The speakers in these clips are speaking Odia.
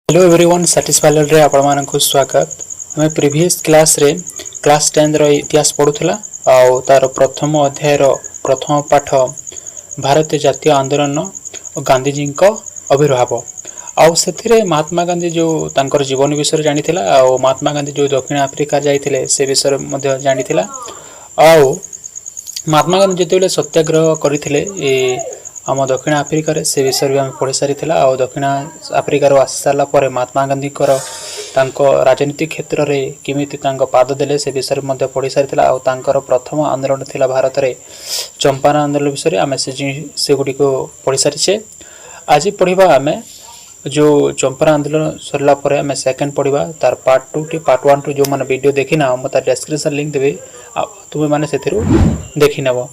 हेलो एवरीवन सैटिस्फायर रे आपण मानक स्वागत। हमें प्रीवियस क्लास रे क्लास 10 रो इतिहास पढुथला आउ तार प्रथम अध्याय रो प्रथम पाठ भारतीय जातीय आंदोलन और गांधीजी को आविर्भाव आउ सेथिरे महात्मा गांधी जो तांकर जीवन विषय जानिथिला आउ महात्मा गांधी जो दक्षिण अफ्रीका जाइथिले से विषय मध्ये जानिथिला आउ महात्मा गांधी जेतेबेले सत्याग्रह करथिले आम दक्षिण आफ्रिकार से विषय भी आम पढ़ी सारी आ दक्षिण आफ्रिकार आसी सारा पर महात्मा गांधी राजनीति क्षेत्र में किमी पाद देले से विषय में पढ़ी सारी आर प्रथम आंदोलन थिला भारत में चंपारण आंदोलन विषय आम से गुड़ी को पढ़ी सारी। आज पढ़ा आम जो चंपारण आंदोलन सरला पर आम सेकेंड पढ़ा तार पार्ट 2 पार्ट 1 जो मैंने वीडियो देखी ना मैं तार डिस्क्रिप्शन लिंक देवी तुम्हें मैंने से देखी नब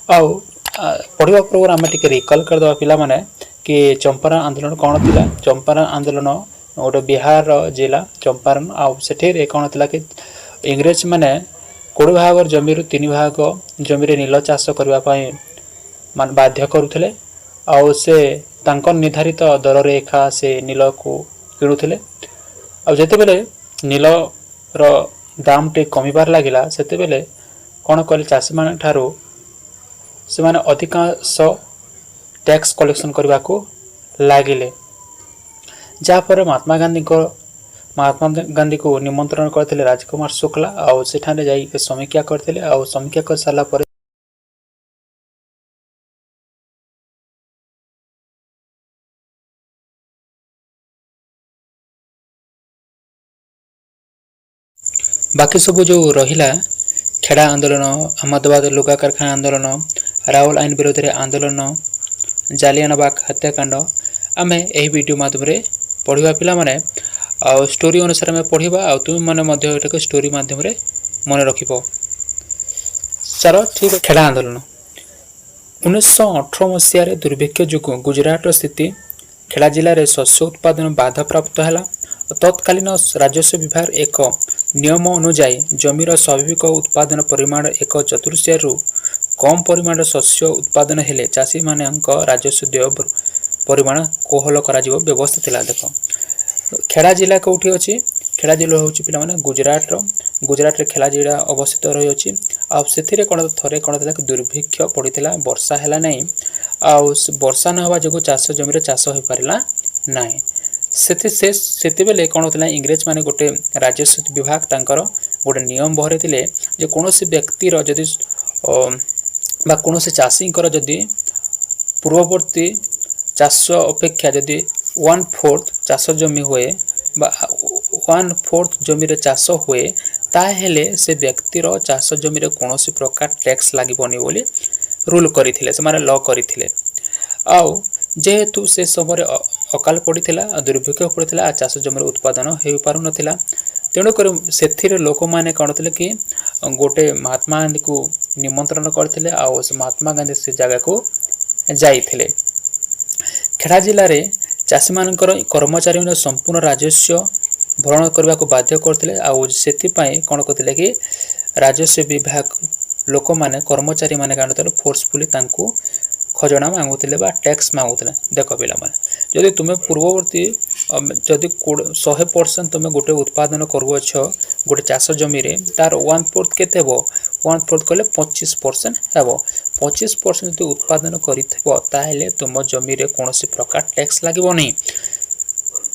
आउ पढ़ा पूर्व आम टे रिकल करदे पिला माने कि चंपारण आंदोलन कौन थिला। चंपारण आंदोलन गोटे बिहार जिला चंपारण आठे कौन थिला कि इंग्रेज माने 20 भाग जमी 3 भाग जमी नील चाष करने मान बाध्य करुले आउ से तांकर निर्धारित दर रे एखा से नील को किणुले आते नील रो दाम टे कमिबार लागिला सेतेबेले कौन कले चाषी मान ठारू से माने अधिकांश टैक्स कलेक्शन करने को लगिले जहाँपर महात्मा गांधी को निमंत्रण करते राजकुमार शुक्ला आउ सेठाने जाई समीक्षा करते आउ समीक्षा कर सारा पर बाकी सब जो रहिला खेड़ा आंदोलन अहमदाबाद लुगा कारखाना आंदोलन राहुल आईन विरोध में आंदोलन जालियानबाग हत्याकांड आम यही वीडियो माध्यम पढ़ा पिला माने स्टोरी अनुसार आम पढ़ा आ तुम मैंने स्टोरी माध्यम मन रख चलो ठीक है। खेड़ा आंदोलन 1918 मसीह दुर्भिक्ष जो गुजरात स्थिति खेड़ा जिले में शस्य उत्पादन बाधा प्राप्त है। तत्कालीन राजस्व विभाग एक नियम अनुजाई जमीर स्वाभाविक उत्पादन परिमाण एक चतुर्थायु कम परिमाण शस्य उत्पादन हेले चाषी मान राजस्व देय परिमाण कोहल कर व्यवस्था थिला। देख खेड़ा जिला कौटी अच्छी खेड़ा जिला हूँ पे गुजरात खेड़ा जिला अवस्थित रही अच्छी आते कौन थे कौन था कि दुर्भिक्ष पड़ा वर्षा है ना वर्षा न हवा जो चाष जमी चाष हो पारा ना से बेले कौन होता इंग्रेज माने गोटे राजस्व विभाग तांकर गोटे नियम बहरे थिले जे कोनोसी व्यक्तिर जदि कौन चाषी जदि पूर्ववर्ती चाष अपेक्षा जदि 1/4 चाष जमी हुए 1/4 जमी चाष हुए ताहेले से व्यक्तिर चाष जमी कौन प्रकार टैक्स लगभग बोली रूल करथिले से माने लॉ करथिले आउ जेहेतु से समय अकाल पड़ा दुर्भिक्ष पड़ा चाष जमी उत्पादन हो पार ना तेणुक से लोक मैंने कौन थे कि गोटे महात्मा गांधी को निमंत्रण करते महात्मा गांधी से जगह को जाइए। खेड़ा जिले में चाषी मान कर्मचारी मैंने संपूर्ण राजस्व भरण करने को बाध्य करते कौन करते कि राजस्व विभाग लोक मैंने कर्मचारी मैंने कौन फोर्सफुली खजना मांगुले टैक्स मांगुले। देख पिला जदि तुम्हें पूर्ववर्ती जदि 100% तुम गोटे उत्पादन करुच गोटे चाष जमी तार 1/4 केते 1/4 कले 25% हेबो 25% जो उत्पादन करिथबो ताहेले तुम जमी कौन प्रकार टैक्स लागबो नहीं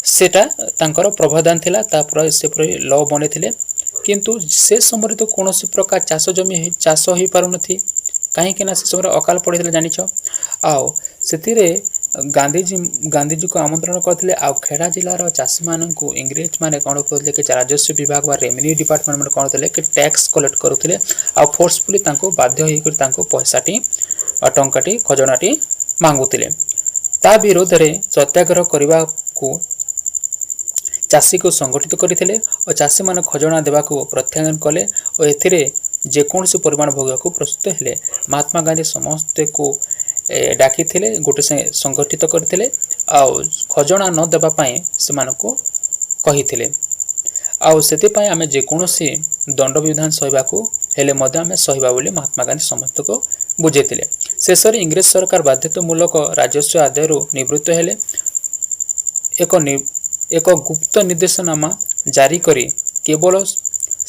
सेटा तांकर प्रभादान थिला तापर से लॉ बनेथिले किंतु से समय तो कौन प्रकार चाष जमी चाष हो पार नथी कहीं से समय अकाल पड़ा जानिछ आओ से गांधीजी को आमंत्रण करते खेड़ा जिलार चाषी मान इंग्रेज माने कौन करते कि राजस्व विभाग व रेवेन्यू डिपार्टमेंट मैंने कौन थे कि टैक्स कलेक्ट करुले आ फोर्सफुली बाध्य होकर पैसाटी टंकाटी खजनाटी मांगुले ता विरोध में सत्याग्रह करने को चाषी को संगठित करते और चाषी मान खजना देवा प्रत्याख्यान कले और एथिरे जेकोसी परिमाण भोग को प्रस्तुत हेले। महात्मा गांधी समस्त को डाकी थिले गोटे संगठित करते खजना न देवाई से कही आम जेकोसी दंड विधान सहवाक हेले आम सहवा बोली महात्मा गांधी समस्त को बुझे। शेष इंग्रेज सरकार बाध्यतामूलक राजस्व आदाय निवृत्त हेले एक ଏକ ଗୁପ୍ତ ନିର୍ଦ୍ଦେଶନାମା ଜାରି କରି କେବଳ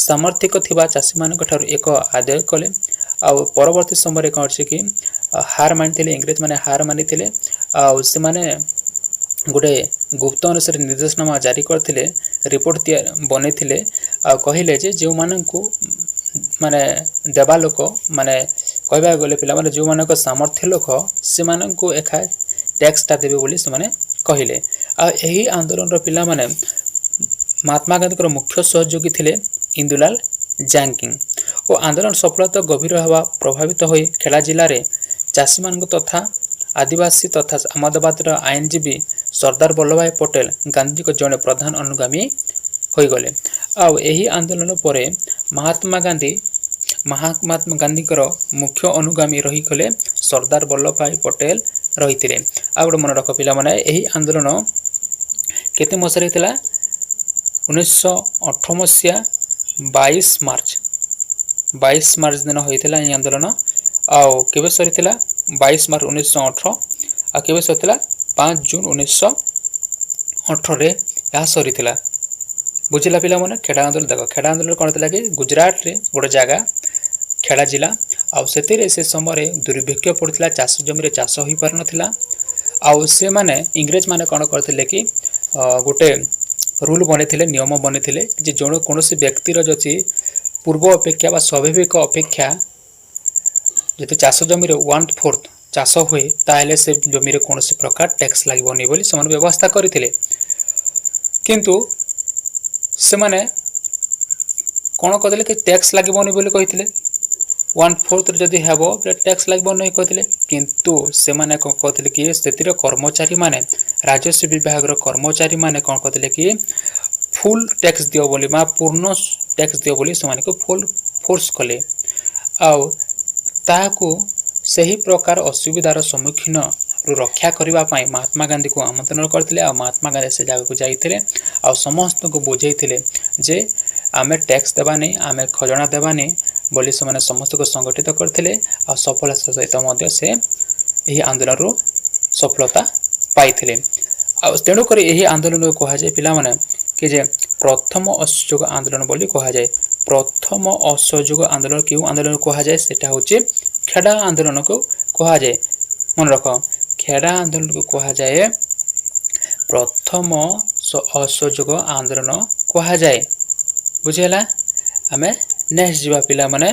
ସାମର୍ଥିକ ଥିବା ଚାଷୀମାନଙ୍କଠାରୁ ଏକ ଆଦାୟ କଲେ। ଆଉ ପରବର୍ତ୍ତୀ ସମୟରେ କ'ଣ ଅଛି କି ହାର ମାନିଥିଲେ, ଇଂରେଜମାନେ ହାର ମାନିଥିଲେ। ଆଉ ସେମାନେ ଗୋଟେ ଗୁପ୍ତ ଅନୁସାରେ ନିର୍ଦ୍ଦେଶନାମା ଜାରି କରିଥିଲେ, ରିପୋର୍ଟ ବନେଇଥିଲେ ଆଉ କହିଲେ ଯେ ଯେଉଁମାନଙ୍କୁ ମାନେ ଦେବା ଲୋକ ମାନେ କହିବାକୁ ଗଲେ ପିଲାମାନେ ଯେଉଁମାନଙ୍କ ସାମର୍ଥ୍ୟ ଲୋକ ସେମାନଙ୍କୁ ଏକା ଟ୍ୟାକ୍ସଟା ଦେବେ ବୋଲି ସେମାନେ କହିଲେ। ଆଉ ଏହି ଆନ୍ଦୋଳନର ପିଲାମାନେ ମହାତ୍ମା ଗାନ୍ଧୀଙ୍କର ମୁଖ୍ୟ ସହଯୋଗୀ ଥିଲେ ଇନ୍ଦୁଲାଲ ଜାଙ୍ଗିଂ। ଓ ଆନ୍ଦୋଳନ ସଫଳତା ଗଭୀର ହେବା ପ୍ରଭାବିତ ହୋଇ ଖେଡ଼ା ଜିଲ୍ଲାରେ ଚାଷୀମାନଙ୍କୁ ତଥା ଆଦିବାସୀ ତଥା ଅହମଦାବାଦର ଆଇନଜୀବୀ ସର୍ଦ୍ଦାର ବଲ୍ଲଭଭାଇ ପଟେଲ ଗାନ୍ଧୀଙ୍କ ଜଣେ ପ୍ରଧାନ ଅନୁଗାମୀ ହୋଇଗଲେ। ଆଉ ଏହି ଆନ୍ଦୋଳନ ପରେ ମହାତ୍ମା ଗାନ୍ଧୀଙ୍କର ମୁଖ୍ୟ ଅନୁଗାମୀ ରହିଗଲେ ସର୍ଦ୍ଦାର ବଲ୍ଲଭଭାଇ ପଟେଲ ରହିଥିଲେ। ଆଉ ଗୋଟେ ମନେ ରଖ ପିଲାମାନେ, ଏହି ଆନ୍ଦୋଳନ କେତେ ମସିହାରେ ହେଇଥିଲା? 1918 ମସିହା 22 ମାର୍ଚ୍ଚ ଦିନ ହୋଇଥିଲା ଏହି ଆନ୍ଦୋଳନ। ଆଉ କେବେ ସରିଥିଲା? 22 ମାର୍ଚ୍ଚ 1918। ଆଉ କେବେ ସରିଥିଲା? 5 ଜୁନ 1918ରେ ଏହା ସରିଥିଲା। ବୁଝିଲା ପିଲାମାନେ? ଖେଡ଼ା ଆନ୍ଦୋଳନ ଦେଖ, ଖେଡ଼ା ଆନ୍ଦୋଳନ କ'ଣ ଥିଲା କି ଗୁଜରାଟରେ ଗୋଟେ ଜାଗା ଖେଡ଼ା ଜିଲ୍ଲା। ଆଉ ସେଥିରେ ସେ ସମୟରେ ଦୁର୍ଭିକ୍ଷ ପଡ଼ିଥିଲା, ଚାଷ ଜମିରେ ଚାଷ ହୋଇପାରୁନଥିଲା। ଆଉ ସେମାନେ ଇଂରେଜମାନେ କ'ଣ କରିଥିଲେ କି ଗୋଟେ ରୁଲ୍ ବନେଇଥିଲେ, ନିୟମ ବନେଇଥିଲେ ଯେ କୌଣସି ବ୍ୟକ୍ତିର ଯଦି ପୂର୍ବ ଅପେକ୍ଷା ବା ସ୍ୱାଭାବିକ ଅପେକ୍ଷା ଯଦି ଚାଷ ଜମିରେ 1/4 ଚାଷ ହୁଏ ତାହେଲେ ସେ ଜମିରେ କୌଣସି ପ୍ରକାର ଟ୍ୟାକ୍ସ ଲାଗିବନି ବୋଲି ସେମାନେ ବ୍ୟବସ୍ଥା କରିଥିଲେ। କିନ୍ତୁ ସେମାନେ କ'ଣ କରିଥିଲେ କି ଟ୍ୟାକ୍ସ ଲାଗିବନି ବୋଲି କହିଥିଲେ। 1/4 ଯଦି ହେବ ଟ୍ୟାକ୍ସ ଲାଗିବନି କହିଥିଲେ। କିନ୍ତୁ ସେମାନେ କ'ଣ କରିଥିଲେ କି ସେଥିରେ କର୍ମଚାରୀମାନେ, ରାଜସ୍ୱ ବିଭାଗର କର୍ମଚାରୀମାନେ କ'ଣ କରିଥିଲେ କି ଫୁଲ୍ ଟ୍ୟାକ୍ସ ଦିଅ ବୋଲି ବା ପୂର୍ଣ୍ଣ ଟ୍ୟାକ୍ସ ଦିଅ ବୋଲି ସେମାନଙ୍କୁ ଫୋର୍ସ କଲେ। ଆଉ ତାହାକୁ ସେହି ପ୍ରକାର ଅସୁବିଧାର ସମ୍ମୁଖୀନରୁ ରକ୍ଷା କରିବା ପାଇଁ ମହାତ୍ମା ଗାନ୍ଧୀଙ୍କୁ ଆମନ୍ତ୍ରଣ କରିଥିଲେ। ଆଉ ମହାତ୍ମା ଗାନ୍ଧୀ ସେ ଜାଗାକୁ ଯାଇଥିଲେ ଆଉ ସମସ୍ତଙ୍କୁ ବୁଝେଇଥିଲେ ଯେ ଆମେ ଟ୍ୟାକ୍ସ ଦେବାନି, ଆମେ ଖଜଣା ଦେବାନି ବୋଲି ସେମାନେ ସମସ୍ତଙ୍କୁ ସଂଗଠିତ କରିଥିଲେ। ଆଉ ସଫଳତା ସହିତ ମଧ୍ୟ ସେ ଏହି ଆନ୍ଦୋଳନରୁ ସଫଳତା ପାଇଥିଲେ। ଆଉ ତେଣୁକରି ଏହି ଆନ୍ଦୋଳନକୁ କୁହାଯାଏ ପିଲାମାନେ କି ଯେ ପ୍ରଥମ ଅସହଯୋଗ ଆନ୍ଦୋଳନ ବୋଲି କୁହାଯାଏ। ପ୍ରଥମ ଅସହଯୋଗ ଆନ୍ଦୋଳନ କେଉଁ ଆନ୍ଦୋଳନ କୁହାଯାଏ? ସେଟା ହେଉଛି ଖେଡ଼ା ଆନ୍ଦୋଳନକୁ କୁହାଯାଏ। ମନେ ରଖ, ଖେଡ଼ା ଆନ୍ଦୋଳନକୁ କୁହାଯାଏ ପ୍ରଥମ ଅସହଯୋଗ ଆନ୍ଦୋଳନ କୁହାଯାଏ। ବୁଝିହେଲା? ଆମେ ନେକ୍ସଟ ଯିବା ପିଲାମାନେ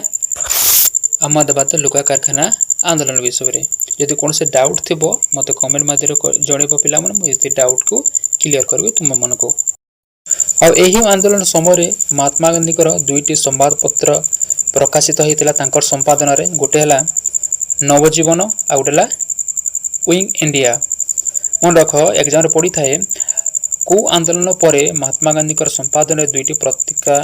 ଅହମଦାବାଦ ଲୁଗା କାରଖାନା ଆନ୍ଦୋଳନ ବିଷୟରେ। ଯଦି କୌଣସି ଡାଉଟ୍ ଥିବ ମୋତେ କମେଣ୍ଟ ମାଧ୍ୟମରେ ଜଣାଇବ ପିଲାମାନେ, ମୁଁ ଏ ଡାଉଟ୍କୁ କ୍ଲିୟର କରିବି ତୁମମାନଙ୍କୁ। ଆଉ ଏହି ଆନ୍ଦୋଳନ ସମୟରେ ମହାତ୍ମା ଗାନ୍ଧୀଙ୍କର 2ଟି ସମ୍ବାଦପତ୍ର ପ୍ରକାଶିତ ହୋଇଥିଲା ତାଙ୍କର ସମ୍ପାଦନାରେ। ଗୋଟେ ହେଲା ନବଜୀବନ ଆଉ ଗୋଟେ ହେଲା ୱିଙ୍ଗ ଇଣ୍ଡିଆ। ମନେ ରଖ, ଏକ୍ଜାମରେ ପଡ଼ିଥାଏ କେଉଁ ଆନ୍ଦୋଳନ ପରେ ମହାତ୍ମା ଗାନ୍ଧୀଙ୍କର ସମ୍ପାଦନାରେ 2ଟି ପତ୍ରିକା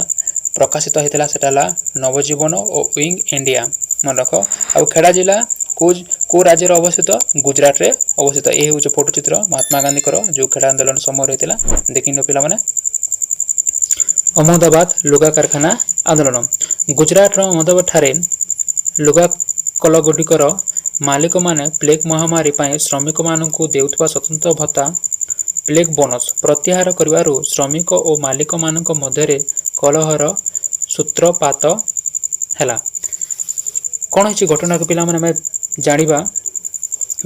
ପ୍ରକାଶିତ ହୋଇଥିଲା? ସେଟା ହେଲା ନବଜୀବନ ଓ ୱିଙ୍ଗ ଇଣ୍ଡିଆ। ମନେ ରଖ। ଆଉ ଖେଡ଼ା ଜିଲ୍ଲା କେଉଁ ରାଜ୍ୟରେ ଅବସ୍ଥିତ? ଗୁଜରାଟରେ ଅବସ୍ଥିତ। ଏହି ହେଉଛି ଫଟୋ ଚିତ୍ର ମହାତ୍ମା ଗାନ୍ଧୀଙ୍କର ଯେଉଁ ଖେଡ଼ା ଆନ୍ଦୋଳନ ସମୟରେ ହୋଇଥିଲା। ଦେଖିନିଅ ପିଲାମାନେ। ଅହମଦାବାଦ ଲୁଗା କାରଖାନା ଆନ୍ଦୋଳନ। ଗୁଜରାଟର ଅହମଦାବାଦ ଠାରେ ଲୁଗା କଳଗୁଡ଼ିକର ମାଲିକମାନେ ପ୍ଲେଗ ମହାମାରୀ ପାଇଁ ଶ୍ରମିକମାନଙ୍କୁ ଦେଉଥିବା ସ୍ୱତନ୍ତ୍ର ଭତ୍ତା ପ୍ଲେଗ ବୋନସ ପ୍ରତ୍ୟାହାର କରିବାରୁ ଶ୍ରମିକ ଓ ମାଲିକମାନଙ୍କ ମଧ୍ୟରେ କଳହର ସୂତ୍ରପାତ ହେଲା। କ'ଣ ହେଇଛି ଘଟଣାକୁ ପିଲାମାନେ ଆମେ ଜାଣିବା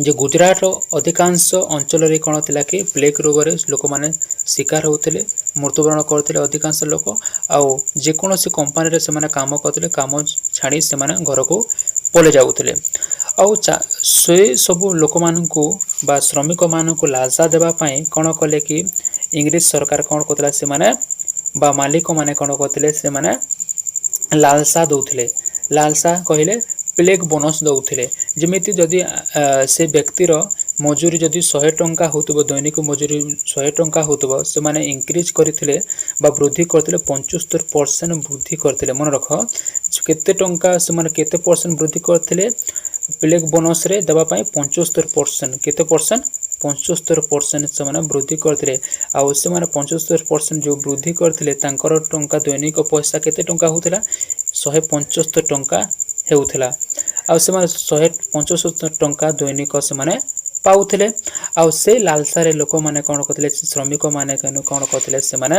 ଯେ ଗୁଜରାଟର ଅଧିକାଂଶ ଅଞ୍ଚଳରେ କ'ଣ ଥିଲା କି ପ୍ଲେଗ ରୋଗରେ ଲୋକମାନେ ଶିକାର ହେଉଥିଲେ, ମୃତ୍ୟୁବରଣ କରୁଥିଲେ ଅଧିକାଂଶ ଲୋକ। ଆଉ ଯେକୌଣସି କମ୍ପାନୀରେ ସେମାନେ କାମ କରୁଥିଲେ, କାମ ଛାଡ଼ି ସେମାନେ ଘରକୁ ପଳାଇ ଯାଉଥିଲେ। ଆଉ ସେ ସବୁ ଲୋକମାନଙ୍କୁ ବା ଶ୍ରମିକମାନଙ୍କୁ ଲାଲସା ଦେବା ପାଇଁ କ'ଣ କଲେ କି ଇଂରେଜ ସରକାର କ'ଣ କରୁଥିଲା, ସେମାନେ ବା ମାଲିକମାନେ କ'ଣ କରୁଥିଲେ, ସେମାନେ ଲାଲସା ଦେଉଥିଲେ। ଲାଲସା କହିଲେ ପ୍ଲେଗ ବୋନସ ଦେଉଥିଲେ। ଯେମିତି ଯଦି ସେ ବ୍ୟକ୍ତିର ମଜୁରୀ ଯଦି 100 ଟଙ୍କା ହେଉଥିବ, ଦୈନିକ ମଜୁରୀ 100 ଟଙ୍କା ହେଉଥିବ, ସେମାନେ ଇନକ୍ରିଜ୍ କରିଥିଲେ ବା ବୃଦ୍ଧି କରିଥିଲେ 75% ବୃଦ୍ଧି କରିଥିଲେ। ମନେ ରଖ, କେତେ ଟଙ୍କା ସେମାନେ କେତେ ପରସେଣ୍ଟ ବୃଦ୍ଧି କରିଥିଲେ ପ୍ଲେଗ ବୋନସରେ ଦେବା ପାଇଁ? 75%। କେତେ ପରସେଣ୍ଟ? 75% ସେମାନେ ବୃଦ୍ଧି କରିଥିଲେ। ଆଉ ସେମାନେ 75% ଯେଉଁ ବୃଦ୍ଧି କରିଥିଲେ ତାଙ୍କର ଟଙ୍କା ଦୈନିକ ପଇସା କେତେ ଟଙ୍କା ହେଉଥିଲା? 175 ଟଙ୍କା ହେଉଥିଲା। ଆଉ ସେମାନେ 175 ଟଙ୍କା ଦୈନିକ ସେମାନେ ପାଉଥିଲେ ଆଉ ସେଇ ଲାଲସାରେ ଲୋକମାନେ କ'ଣ କରୁଥିଲେ ଶ୍ରମିକମାନେ କ'ଣ କରୁଥିଲେ ସେମାନେ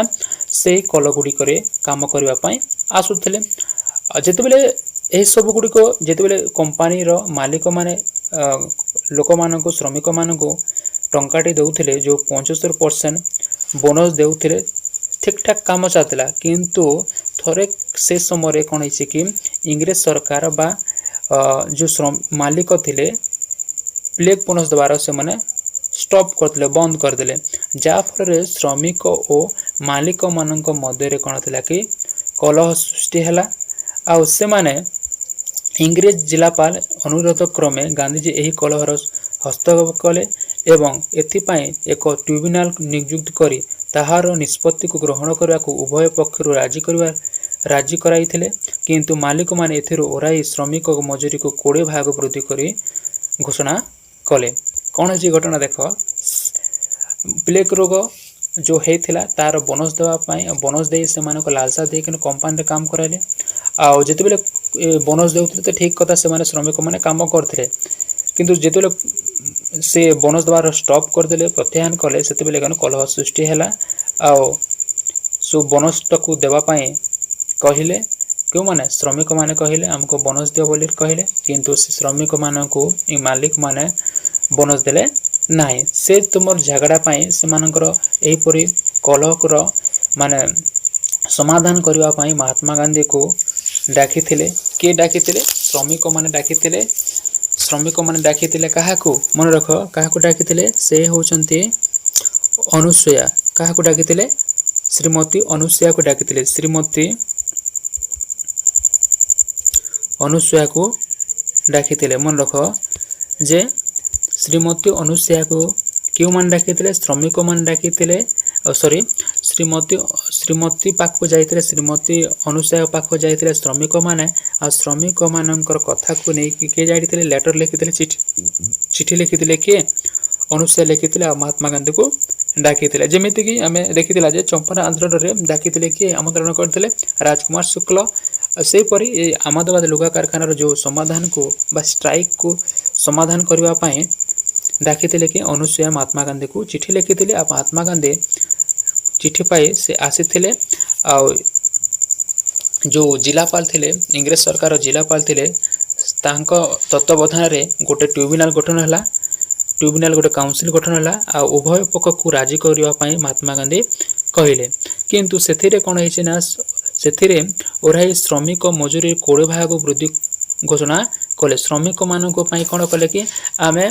ସେଇ କଳ ଗୁଡ଼ିକରେ କାମ କରିବା ପାଇଁ ଆସୁଥିଲେ। ଆଉ ଯେତେବେଳେ ଏହିସବୁ ଗୁଡ଼ିକ ଯେତେବେଳେ କମ୍ପାନୀର ମାଲିକମାନେ ଲୋକମାନଙ୍କୁ ଶ୍ରମିକମାନଙ୍କୁ ଟଙ୍କାଟି ଦେଉଥିଲେ ଯେଉଁ 75% ବୋନସ୍ ଦେଉଥିଲେ ଠିକ୍ ଠାକ୍ କାମ ଚାଲିଥିଲା। କିନ୍ତୁ ଥରେ ସେ ସମୟରେ କ'ଣ ହେଇଛି କି ଇଂରେଜ ସରକାର ବା ଯେଉଁ ମାଲିକ ଥିଲେ ବ୍ଲେକ୍ ବୋନସ୍ ଦେବାର ସେମାନେ ଷ୍ଟପ୍ କରିଥିଲେ, ବନ୍ଦ କରିଦେଲେ। ଯାହାଫଳରେ ଶ୍ରମିକ ଓ ମାଲିକମାନଙ୍କ ମଧ୍ୟରେ କ'ଣ ଥିଲା କି କଲହ ସୃଷ୍ଟି ହେଲା। ଆଉ ସେମାନେ ଇଂରେଜ ଜିଲ୍ଲାପାଳ ଅନୁରୋଧ କ୍ରମେ ଗାନ୍ଧିଜୀ ଏହି କଲହର ହସ୍ତକ୍ଷେପ କଲେ ଏବଂ ଏଥିପାଇଁ ଏକ ଟ୍ରିବ୍ୟୁନାଲ ନିଯୁକ୍ତ କରି ତାହାର ନିଷ୍ପତ୍ତିକୁ ଗ୍ରହଣ କରିବାକୁ ଉଭୟ ପକ୍ଷରୁ ରାଜି କରାଇଥିଲେ। କିନ୍ତୁ ମାଲିକମାନେ ଏଥିରୁ ଓହ୍ଲାଇ ଶ୍ରମିକ ମଜୁରୀକୁ 20 ଭାଗ ବୃଦ୍ଧି କରି ଘୋଷଣା କଲେ। କ'ଣ ହେଇଛି ଘଟଣା ଦେଖ, ପ୍ଲେଗ ରୋଗ ଯେଉଁ ହେଇଥିଲା ତାର ବୋନସ୍ ଦେବା ପାଇଁ ବୋନସ୍ ଦେଇ ସେମାନଙ୍କୁ ଲାଲସା ଦେଇକି କମ୍ପାନୀରେ କାମ କରାଇଲେ। ଆଉ ଯେତେବେଳେ ବୋନସ୍ ଦେଉଥିଲେ ତ ଠିକ୍ କଥା, ସେମାନେ ଶ୍ରମିକମାନେ କାମ କରୁଥିଲେ। କିନ୍ତୁ ଯେତେବେଳେ ସେ ବୋନସ୍ ଦେବାର ଷ୍ଟପ୍ କରିଦେଲେ, ପ୍ରତ୍ୟାହାର କଲେ, ସେତେବେଳେ କଲହ ସୃଷ୍ଟି ହେଲା। ଆଉ ସବୁ ବୋନସ୍ଟାକୁ ଦେବା ପାଇଁ କହିଲେ କେଉଁମାନେ ଶ୍ରମିକମାନେ କହିଲେ ଆମକୁ ବୋନସ୍ ଦିଅ ବୋଲି କହିଲେ। କିନ୍ତୁ ସେ ଶ୍ରମିକମାନଙ୍କୁ ଏ ମାଲିକମାନେ ବୋନସ୍ ଦେଲେ ନାହିଁ। ସେ ତୁମର ଝଗଡ଼ା ପାଇଁ ସେମାନଙ୍କର ଏହିପରି କଲହର ସମାଧାନ କରିବା ପାଇଁ ମହାତ୍ମା ଗାନ୍ଧୀକୁ ଡାକିଥିଲେ। କିଏ ଡାକିଥିଲେ? ଶ୍ରମିକମାନେ ଡାକିଥିଲେ କାହାକୁ? ମନେ ରଖ, କାହାକୁ ଡାକିଥିଲେ? ସେ ହେଉଛନ୍ତି ଅନୁସୂୟା। କାହାକୁ ଡାକିଥିଲେ? ଶ୍ରୀମତୀ ଅନୁସୂୟାକୁ ଡାକିଥିଲେ। ଶ୍ରୀମତୀ ଅନୁସୂୟାକୁ ଡାକିଥିଲେ। ମନେ ରଖ ଯେ ଶ୍ରୀମତୀ ଅନୁସୂୟାକୁ କେଉଁମାନେ ଡାକିଥିଲେ? ଶ୍ରମିକମାନେ ଡାକିଥିଲେ। ଶ୍ରୀମତୀ ପାଖକୁ ଯାଇଥିଲେ, ଶ୍ରୀମତୀ ଅନୁସୂୟା ପାଖକୁ ଯାଇଥିଲେ ଶ୍ରମିକମାନେ। ଆଉ ଶ୍ରମିକମାନଙ୍କର କଥାକୁ ନେଇକି କିଏ ଯାଇଥିଲେ? ଲେଟର ଲେଖିଥିଲେ, ଚିଠି ଲେଖିଥିଲେ। କିଏ? ଅନୁସୂୟା ଲେଖିଥିଲେ ଆଉ ମହାତ୍ମା ଗାନ୍ଧୀକୁ ଡାକିଥିଲେ। ଯେମିତିକି ଆମେ ଦେଖିଥିଲା ଯେ ଚମ୍ପାରଣ ଆନ୍ଦୋଳନରେ ଡାକିଥିଲେ, କିଏ ଆମନ୍ତ୍ରଣ କରିଥିଲେ? ରାଜକୁମାର ଶୁକ୍ଳ। ସେହିପରି ଆହମଦାବାଦ ଲୁଗା କାରଖାନାର ଯେଉଁ ସମାଧାନକୁ ବା ଷ୍ଟ୍ରାଇକ୍କୁ ସମାଧାନ କରିବା ପାଇଁ ଡାକିଥିଲେ କି ଅନୁସୂୟା ମହାତ୍ମା ଗାନ୍ଧୀକୁ ଚିଠି ଲେଖିଥିଲେ। ଆଉ ମହାତ୍ମା ଗାନ୍ଧୀ ଚିଠି ପାଇ ସେ ଆସିଥିଲେ। ଆଉ ଯେଉଁ ଜିଲ୍ଲାପାଳ ଥିଲେ, ଇଂରେଜ ସରକାରର ଜିଲ୍ଲାପାଳ ଥିଲେ, ତାଙ୍କ ତତ୍ତ୍ୱାବଧାନରେ ଗୋଟେ ଟ୍ରିବ୍ୟୁନାଲ ଗଠନ ହେଲା। ଗୋଟେ କାଉନସିଲ ଗଠନ ହେଲା। ଆଉ ଉଭୟ ପକ୍ଷକୁ ରାଜି କରିବା ପାଇଁ ମହାତ୍ମା ଗାନ୍ଧୀ କହିଲେ। କିନ୍ତୁ ସେଥିରେ କ'ଣ ହେଇଛି ନା, ସେଥିରେ ଓହ୍ଲାଇ ଶ୍ରମିକ ମଜୁରୀ 20 ଭାଗ ବୃଦ୍ଧି ଘୋଷଣା କଲେ। ଶ୍ରମିକମାନଙ୍କ ପାଇଁ କ'ଣ କଲେ କି ଆମେ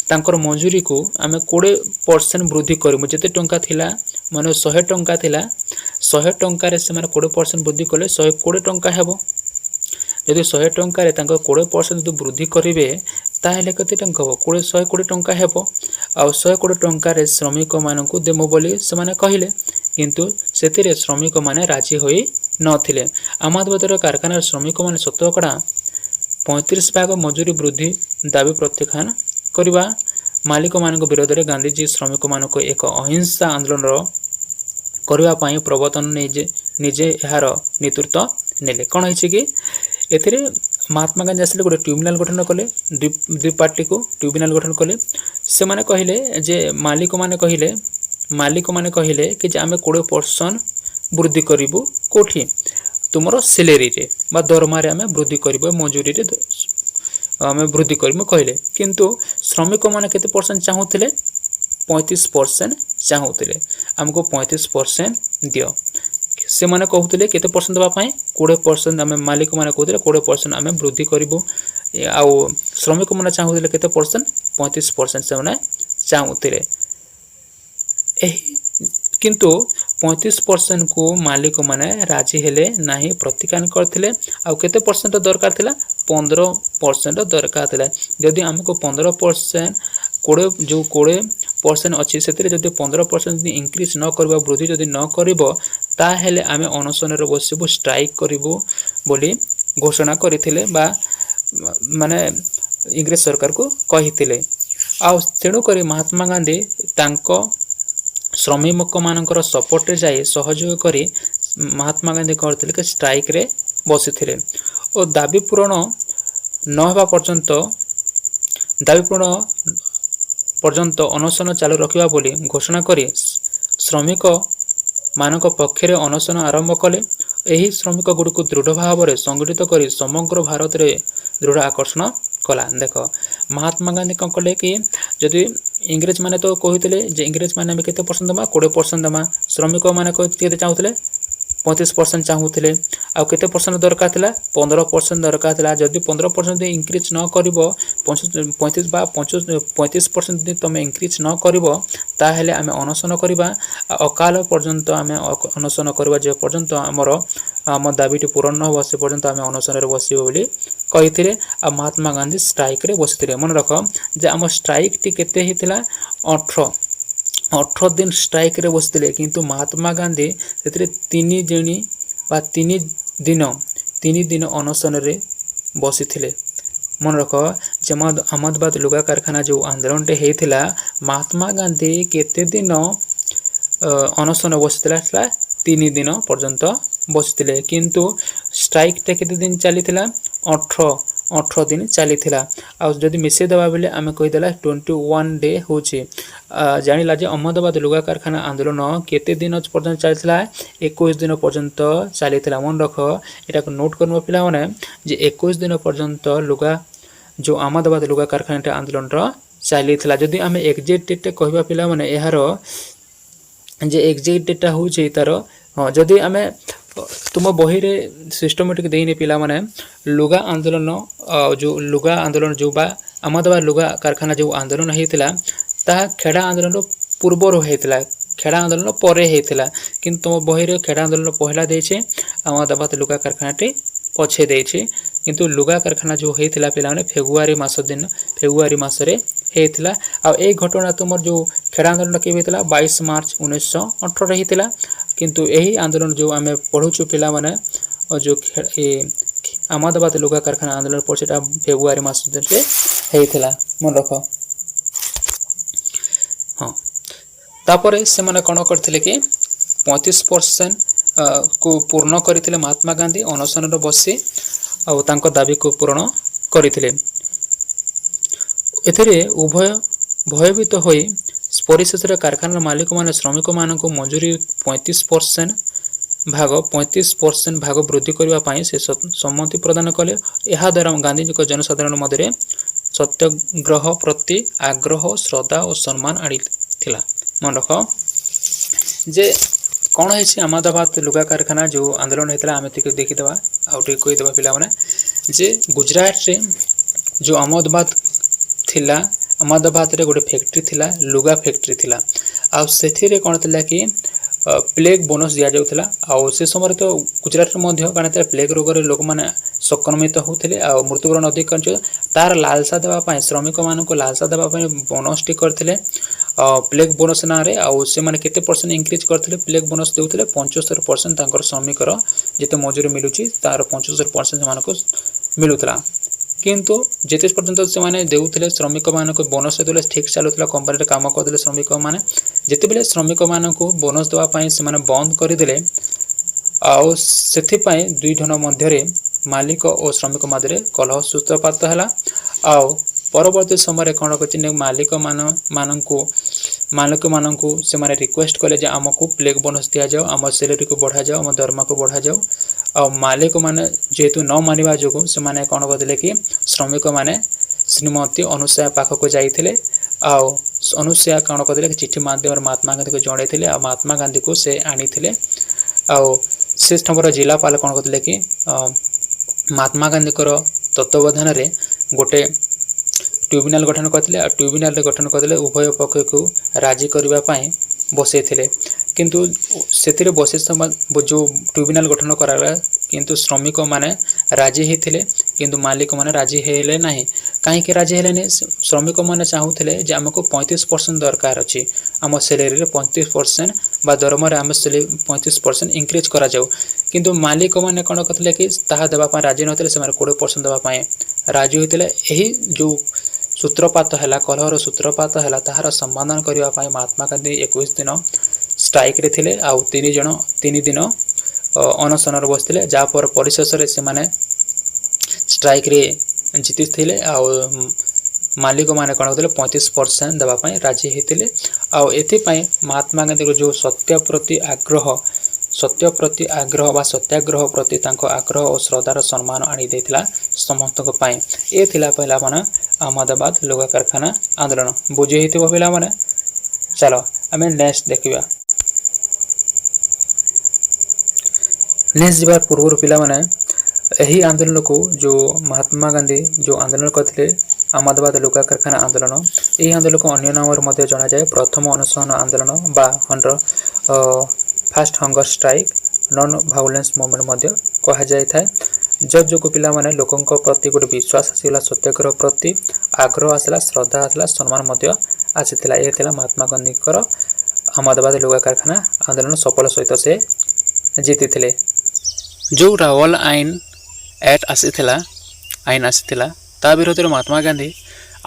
ତାଙ୍କର ମଜୁରୀକୁ ଆମେ 20% ବୃଦ୍ଧି କରିବୁ। ଯେତେ ଟଙ୍କା ଥିଲା, 100 ଟଙ୍କା ଥିଲା, 100 ଟଙ୍କାରେ ସେମାନେ 20% ବୃଦ୍ଧି କଲେ 120 ଟଙ୍କା ହେବ। ଯଦି 100 ଟଙ୍କାରେ ତାଙ୍କ 20% ଯଦି ବୃଦ୍ଧି କରିବେ ତାହେଲେ କେତେ ଟଙ୍କା ହେବ? 120 ଟଙ୍କା ହେବ। ଆଉ 120 ଟଙ୍କାରେ ଶ୍ରମିକମାନଙ୍କୁ ଦେବୁ ବୋଲି ସେମାନେ କହିଲେ। କିନ୍ତୁ ସେଥିରେ ଶ୍ରମିକମାନେ ରାଜି ହୋଇ ନଥିଲେ। ଆହମଦାବାଦର କାରଖାନାର ଶ୍ରମିକମାନେ ଶତକଡ଼ା 35 ଭାଗ ମଜୁରୀ ବୃଦ୍ଧି ଦାବି ପ୍ରତ୍ୟାଖ୍ୟାନ କରିବା ମାଲିକମାନଙ୍କ ବିରୋଧରେ ଗାନ୍ଧିଜୀ ଶ୍ରମିକମାନଙ୍କୁ ଏକ ଅହିଂସା ଆନ୍ଦୋଳନ କରିବା ପାଇଁ ପ୍ରବର୍ତ୍ତନ ନିଜେ ଏହାର ନେତୃତ୍ୱ ନେଲେ। କ'ଣ ହେଇଛି କି ଏଥିରେ ମହାତ୍ମା ଗାନ୍ଧୀ ଆସିଲେ, ଗୋଟେ ଟ୍ରିବ୍ୟୁନାଲ ଗଠନ କଲେ, ଦୁଇ ପାର୍ଟିକୁ ଟ୍ରିବ୍ୟୁନାଲ ଗଠନ କଲେ। ସେମାନେ କହିଲେ ଯେ ମାଲିକମାନେ କହିଲେ କି ଯେ ଆମେ 20% ବୃଦ୍ଧି କରିବୁ। କେଉଁଠି? ତୁମର ସାଲାରୀରେ ବା ଦରମାରେ ଆମେ ବୃଦ୍ଧି କରିବୁ, ମଜୁରୀରେ ଆମେ ବୃଦ୍ଧି କରିବୁ କହିଲେ। କିନ୍ତୁ ଶ୍ରମିକମାନେ କେତେ ପରସେଣ୍ଟ ଚାହୁଁଥିଲେ? 35% ଚାହୁଁଥିଲେ। ଆମକୁ 35% ଦିଅ। ସେମାନେ କହୁଥିଲେ କେତେ ପରସେଣ୍ଟ ଦେବା ପାଇଁ? 20%। ଆମେ ମାଲିକମାନେ କହୁଥିଲେ 20% ଆମେ ବୃଦ୍ଧି କରିବୁ। ଆଉ ଶ୍ରମିକମାନେ ଚାହୁଁଥିଲେ କେତେ ପରସେଣ୍ଟ? 35% ସେମାନେ ଚାହୁଁଥିଲେ। କିନ୍ତୁ 35%କୁ ମାଲିକମାନେ ରାଜି ହେଲେ ନାହିଁ, ପ୍ରତ୍ୟାଖ୍ୟାନ କରିଥିଲେ। ଆଉ କେତେ ପରସେଣ୍ଟ ଦରକାର ଥିଲା? 15% ଦରକାର ଥିଲା। ଯଦି ଆମକୁ 15% ଯେଉଁ 20% ଅଛି ସେଥିରେ ଯଦି 15% ଯଦି ଇନକ୍ରିଜ୍ ନ କରିବ, ବୃଦ୍ଧି ଯଦି ନ କରିବ, ତାହେଲେ ଆମେ ଅନଶନରେ ବସିବୁ, ଷ୍ଟ୍ରାଇକ୍ କରିବୁ ବୋଲି ଘୋଷଣା କରିଥିଲେ ବା ଇଂରେଜ ସରକାରକୁ କହିଥିଲେ। ଆଉ ତେଣୁକରି ମହାତ୍ମା ଗାନ୍ଧୀ ତାଙ୍କ ଶ୍ରମିକମାନଙ୍କର ସପୋର୍ଟରେ ଯାଇ ସହଯୋଗ କରି ମହାତ୍ମା ଗାନ୍ଧୀ କରିଥିଲେ କି ଷ୍ଟ୍ରାଇକ୍ରେ ବସିଥିଲେ। ଓ ଦାବି ପୂରଣ ନ ହେବା ପର୍ଯ୍ୟନ୍ତ पर्यंत अनशन चालू रखा बोली घोषणा कर श्रमिक ମାନଙ୍କ ପକ୍ଷରେ ଅନଶନ ଆରମ୍ଭ କଲେ। ଏହି ଶ୍ରମିକ ଗୁଡ଼ିକୁ ଦୃଢ଼ ଭାବରେ ସଂଗଠିତ କରି ସମଗ୍ର ଭାରତରେ ଦୃଢ଼ ଆକର୍ଷଣ କଲା। ଦେଖ ମହାତ୍ମା ଗାନ୍ଧୀ କ'ଣ କଲେ କି ଯଦି ଇଂରେଜ ମାନେ ତ କହୁଥିଲେ ଯେ ଇଂରେଜ ମାନେ ଆମେ କେତେ ପରସେଣ୍ଟ ଦେବା 20% ଦେବା, ଶ୍ରମିକ ମାନେ କେତେ ଚାହୁଁଥିଲେ 35% ଚାହୁଁଥିଲେ। ଆଉ କେତେ ପରସେଣ୍ଟ ଦରକାର ଥିଲା 15% ଦରକାର ଥିଲା। ଯଦି 15% ଇନକ୍ରିଜ ନ କରିବ 35 ବା 35% ଯଦି ତୁମେ ଇନକ୍ରିଜ ନ କରିବ ତାହେଲେ ଆମେ ଅନଶନ କରିବା ଅକାଳ ପର୍ଯ୍ୟନ୍ତ ଆମେ ଅନଶନ କରିବା ଯେ ପର୍ଯ୍ୟନ୍ତ ଆମ ଦାବିଟି ପୂରଣ ନ ହେବ ସେ ପର୍ଯ୍ୟନ୍ତ ଆମେ ଅନଶନରେ ବସିବୁ ବୋଲି କହିଥିଲେ। ଆଉ ମହାତ୍ମା ଗାନ୍ଧୀ ଷ୍ଟ୍ରାଇକରେ ବସିଥିଲେ। ମନେ ରଖ ଯେ ଆମ ଷ୍ଟ୍ରାଇକଟି କେତେ ହେଇଥିଲା 18 ଦିନ ଷ୍ଟ୍ରାଇକରେ ବସିଥିଲେ, କିନ୍ତୁ ମହାତ୍ମା ଗାନ୍ଧୀ ସେଥିରେ 3 ଦିନ ଅନଶନରେ ବସିଥିଲେ। ମନେ ରଖ ଯେ ଅହମଦାବାଦ ଲୁଗା କାରଖାନା ଯେଉଁ ଆନ୍ଦୋଳନଟେ ହେଇଥିଲା ମହାତ୍ମା ଗାନ୍ଧୀ କେତେ ଦିନ ଅନଶନ ବସିଥିଲା 3 ଦିନ ପର୍ଯ୍ୟନ୍ତ ବସିଥିଲେ, କିନ୍ତୁ ଷ୍ଟ୍ରାଇକଟା କେତେ ଦିନ ଚାଲିଥିଲା 18 ଦିନ ଚାଲିଥିଲା। ଆଉ ଯଦି ମିଶାଇ ଦେବା ବେଲେ ଆମେ କହିଦେଲା 21 ଡେ ହେଉଛି। ଜାଣିଲା ଯେ ଅହମଦାବାଦ ଲୁଗା କାରଖାନା ଆନ୍ଦୋଳନ କେତେ ଦିନ ପର୍ଯ୍ୟନ୍ତ ଚାଲିଥିଲା 21 ଦିନ ପର୍ଯ୍ୟନ୍ତ ଚାଲିଥିଲା। ମନେ ରଖ ଏଟାକୁ ନୋଟ୍ କରିବ ପିଲାମାନେ ଯେ 21 ଦିନ ପର୍ଯ୍ୟନ୍ତ ଯେଉଁ ଅହମଦାବାଦ ଲୁଗା କାରଖାନାଟା ଆନ୍ଦୋଳନର ଚାଲିଥିଲା। ଯଦି ଆମେ ଏକ୍ଜାକ୍ଟ ଡେଟ୍ଟା କହିବା ପିଲାମାନେ ଏହାର ଯେ ଏକ୍ଜାକ୍ଟ ଡେଟ୍ଟା ହେଉଛି ତାର ଯଦି ଆମେ ତୁମ ବହିରେ ସିଷ୍ଟମେଟିକ୍ ଦେଇନି ପିଲାମାନେ ଲୁଗା ଆନ୍ଦୋଳନ ଯେଉଁ ବା ଅହମଦାବାଦ ଲୁଗା କାରଖାନା ଯେଉଁ ଆନ୍ଦୋଳନ ହେଇଥିଲା ତାହା ଖେଡ଼ା ଆନ୍ଦୋଳନ ପୂର୍ବରୁ ହେଇଥିଲା, ଖେଡ଼ା ଆନ୍ଦୋଳନ ପରେ ହେଇଥିଲା। କିନ୍ତୁ ତୁମ ବହିରେ ଖେଡ଼ା ଆନ୍ଦୋଳନ ପହିଲା ଦେଇଛି, ଅହମଦାବାଦ ଲୁଗା କାରଖାନାଟି ପଛେ ଦେଇଛି। କିନ୍ତୁ ଲୁଗା କାରଖାନା ଯେଉଁ ହେଇଥିଲା ପିଲାମାନେ ଫେବୃଆରୀ ମାସରେ ହେଇଥିଲା। ଆଉ ଏଇ ଘଟଣା ତୁମର ଯେଉଁ ଖେଡ଼ା ଆନ୍ଦୋଳନ କେବେ ହେଇଥିଲା 22 ମାର୍ଚ୍ଚ 1918 ହେଇଥିଲା। କିନ୍ତୁ ଏହି ଆନ୍ଦୋଳନ ଯେଉଁ ଆମେ ପଢ଼ୁଛୁ ପିଲାମାନେ ଯେଉଁ ଅହମଦାବାଦ ଲୁଗା କାରଖାନା ଆନ୍ଦୋଳନ ପଡ଼ୁଛି ସେଟା ଫେବୃଆରୀ ମାସରେ ହେଇଥିଲା। ମନେ ରଖ। ହଁ, ତାପରେ ସେମାନେ କ'ଣ କରିଥିଲେ କି 35% କୁ ପୂର୍ଣ୍ଣ କରିଥିଲେ ମହାତ୍ମା ଗାନ୍ଧୀ ଅନଶନରେ ବସି ଆଉ ତାଙ୍କ ଦାବିକୁ ପୂରଣ କରିଥିଲେ। ଏଥିରେ ଉଭୟ ଭୟଭୀତ ହୋଇ ପରିଶେଷରେ କାରଖାନାର ମାଲିକମାନେ ଶ୍ରମିକମାନଙ୍କୁ ମଜୁରୀ 35% ଭାଗ ବୃଦ୍ଧି କରିବା ପାଇଁ ସେ ସମ୍ମତି ପ୍ରଦାନ କଲେ। ଏହାଦ୍ୱାରା ଗାନ୍ଧୀଜୀଙ୍କ ଜନସାଧାରଣ ମଧ୍ୟରେ ସତ୍ୟାଗ୍ରହ ପ୍ରତି ଆଗ୍ରହ, ଶ୍ରଦ୍ଧା ଓ ସମ୍ମାନ ଆଣିଥିଲା। ମନେ ରଖ ଯେ କ'ଣ ହେଇଛି ଅହମଦାବାଦ ଲୁଗା କାରଖାନା ଯେଉଁ ଆନ୍ଦୋଳନ ହେଇଥିଲା ଆମେ ଟିକେ ଦେଖିଦେବା ଆଉ ଟିକେ କହିଦେବା ପିଲାମାନେ ଯେ ଗୁଜରାଟରେ ଯେଉଁ ଅହମଦାବାଦରେ ଗୋଟେ ଫ୍ୟାକ୍ଟ୍ରି ଥିଲା, ଲୁଗା ଫ୍ୟାକ୍ଟ୍ରି ଥିଲା। ଆଉ ସେଥିରେ କ'ଣ ଥିଲା କି ପ୍ଲେଗ ବୋନସ୍ ଦିଆଯାଉଥିଲା। ଆଉ ସେ ସମୟରେ ତ ଗୁଜରାଟରେ ମଧ୍ୟ କ'ଣ ଥିଲା ପ୍ଲେଗ ରୋଗରେ ଲୋକମାନେ ସଂକ୍ରମିତ ହେଉଥିଲେ ଆଉ ମୃତ୍ୟୁବରଣ ଅଧିକ ତାର ଲାଲସା ଦେବା ପାଇଁ ଶ୍ରମିକମାନଙ୍କୁ ଲାଲସା ଦେବା ପାଇଁ ବୋନସଟି କରିଥିଲେ ପ୍ଲେଗ ବୋନସ୍ ନାଁରେ। ଆଉ ସେମାନେ କେତେ ପରସେଣ୍ଟ ଇନକ୍ରିଜ କରିଥିଲେ ପ୍ଲେଗ ବୋନସ୍ ଦେଉଥିଲେ 75% ତାଙ୍କର ଶ୍ରମିକର ଯେତେ ମଜୁରୀ ମିଳୁଛି ତାର 75% ସେମାନଙ୍କୁ ମିଳୁଥିଲା। କିନ୍ତୁ ଯେତେ ପର୍ଯ୍ୟନ୍ତ ସେମାନେ ଦେଉଥିଲେ ଶ୍ରମିକମାନଙ୍କୁ ବୋନସ୍ ଦେଉଥିଲେ ଠିକ୍ ଚାଲୁଥିଲା, କମ୍ପାନୀରେ କାମ କରୁଥିଲେ ଶ୍ରମିକମାନେ। ଯେତେବେଳେ ଶ୍ରମିକମାନଙ୍କୁ ବୋନସ୍ ଦେବା ପାଇଁ ସେମାନେ ବନ୍ଦ କରିଦେଲେ ଆଉ ସେଥିପାଇଁ ଦୁଇ ଜଣ ମଧ୍ୟରେ ମାଲିକ ଓ ଶ୍ରମିକ ମଧ୍ୟରେ କଲହ ସୂତ୍ରପାତ ହେଲା। ଆଉ ପରବର୍ତ୍ତୀ ସମୟରେ କ'ଣ କରିଛି ମାଲିକମାନଙ୍କୁ ସେମାନେ ରିକ୍ୱେଷ୍ଟ କଲେ ଯେ ଆମକୁ ପ୍ଲେଗ ବୋନସ୍ ଦିଆଯାଉ, ଆମ ସାଲାରୀକୁ ବଢ଼ାଯାଉ, ଆମ ଦରମାକୁ ବଢ଼ାଯାଉ। ଆଉ ମାଲିକମାନେ ଯେହେତୁ ନ ମାନିବା ଯୋଗୁଁ ସେମାନେ କ'ଣ କରିଥିଲେ କି ଶ୍ରମିକମାନେ ଶ୍ରୀମତୀ ଅନୁସୂୟା ପାଖକୁ ଯାଇଥିଲେ। ଆଉ ଅନୁସୂୟା କ'ଣ କରିଥିଲେ କି ଚିଠି ମାଧ୍ୟମରେ ମହାତ୍ମା ଗାନ୍ଧୀକୁ ଜଣାଇଥିଲେ ଆଉ ମହାତ୍ମା ଗାନ୍ଧୀକୁ ସେ ଆଣିଥିଲେ। ଆଉ ସେ ସମୟର ଜିଲ୍ଲାପାଳ କ'ଣ କରିଥିଲେ କି ମହାତ୍ମା ଗାନ୍ଧୀଙ୍କର ତତ୍ତ୍ୱାବଧାନରେ ଗୋଟେ ଟ୍ରିବ୍ୟୁନାଲ ଗଠନ କରିଥିଲେ। ଆଉ ଟ୍ରିବ୍ୟୁନାଲରେ ଗଠନ କରିଥିଲେ ଉଭୟ ପକ୍ଷକୁ ରାଜି କରିବା ପାଇଁ ବସାଇଥିଲେ। କିନ୍ତୁ ସେଥିରେ ଯେଉଁ ଟ୍ରିବ୍ୟୁନାଲ ଗଠନ କରାଗଲା କିନ୍ତୁ ଶ୍ରମିକମାନେ ରାଜି ହେଇଥିଲେ କିନ୍ତୁ ମାଲିକମାନେ ରାଜି ହେଲେ ନାହିଁ। କାହିଁକି ରାଜି ହେଲେନି? ଶ୍ରମିକମାନେ ଚାହୁଁଥିଲେ ଯେ ଆମକୁ 35% ଦରକାର ଅଛି, ଆମ ସାଲାରୀରେ 35% ବା ଦରମାରେ ଆମ 35% ଇନକ୍ରିଜ କରାଯାଉ। କିନ୍ତୁ ମାଲିକମାନେ କ'ଣ କରିଥିଲେ କି ତାହା ଦେବା ପାଇଁ ରାଜି ନଥିଲେ, ସେମାନେ 20% ଦେବା ପାଇଁ ରାଜି ହୋଇଥିଲେ। ଏହି ଯେଉଁ ସୂତ୍ରପାତ ହେଲା, କଲହର ସୂତ୍ରପାତ ହେଲା, ତାହାର ସମାଧାନ କରିବା ପାଇଁ ମହାତ୍ମା ଗାନ୍ଧୀ 21 ଦିନ ଷ୍ଟ୍ରାଇକରେ ଥିଲେ ଆଉ 3 ଦିନ ଅନଶନରେ ବସିଥିଲେ। ଯାହାପରେ ପରିଶେଷରେ ସେମାନେ ଷ୍ଟ୍ରାଇକରେ ଜିତିଥିଲେ ଆଉ ମାଲିକ ମାନେ କ'ଣ କରୁଥିଲେ 35% ଦେବା ପାଇଁ ରାଜି ହେଇଥିଲେ। ଆଉ ଏଥିପାଇଁ ମହାତ୍ମା ଗାନ୍ଧୀଙ୍କ ଯେଉଁ ସତ୍ୟ ପ୍ରତି ଆଗ୍ରହ ବା ସତ୍ୟାଗ୍ରହ ପ୍ରତି ତାଙ୍କ ଆଗ୍ରହ ଓ ଶ୍ରଦ୍ଧାର ସମ୍ମାନ ଆଣି ଦେଇଥିଲା ସମସ୍ତଙ୍କ ପାଇଁ। ଏ ଥିଲା ପିଲାମାନେ ଅହମଦାବାଦ ଲୁଗା କାରଖାନା ଆନ୍ଦୋଳନ। ବୁଝି ହେଇଥିବ ପିଲାମାନେ। ଚାଲ ଆମେ ନେକ୍ସଟ ଦେଖିବା। ନେକ୍ସଟ ଯିବା ପୂର୍ବରୁ ପିଲାମାନେ ଏହି ଆନ୍ଦୋଳନକୁ ଯେଉଁ ମହାତ୍ମା ଗାନ୍ଧୀ ଯେଉଁ ଆନ୍ଦୋଳନ କରିଥିଲେ ଅହମଦାବାଦ ଲୁଗା କାରଖାନା ଆନ୍ଦୋଳନ, ଏହି ଆନ୍ଦୋଳନକୁ ଅନ୍ୟ ନାମରେ ମଧ୍ୟ ଜଣାଯାଏ ପ୍ରଥମ ଅନୁସରଣ ଆନ୍ଦୋଳନ ବା fast hunger strike, non violence movement ମଧ୍ୟ କୁହାଯାଇଥାଏ। ଯୋଗୁଁ ପିଲାମାନେ ଲୋକଙ୍କ ପ୍ରତି ଗୋଟେ ବିଶ୍ୱାସ ଆସିଗଲା, ସତ୍ୟାଗ୍ରହ ପ୍ରତି ଆଗ୍ରହ ଆସିଲା, ଶ୍ରଦ୍ଧା ଆସିଲା, ସମ୍ମାନ ମଧ୍ୟ ଆସିଥିଲା। ଏ ଥିଲା ମହାତ୍ମା ଗାନ୍ଧୀଙ୍କର ଅହମଦାବାଦ ଲୁଗା କାରଖାନା ଆନ୍ଦୋଳନ ସଫଳ ସହିତ ସେ ଜିତିଥିଲେ। ଯେଉଁ ରାୱଲ ଆଇନ ଆସିଥିଲା ତା ବିରୋଧରେ ମହାତ୍ମା ଗାନ୍ଧୀ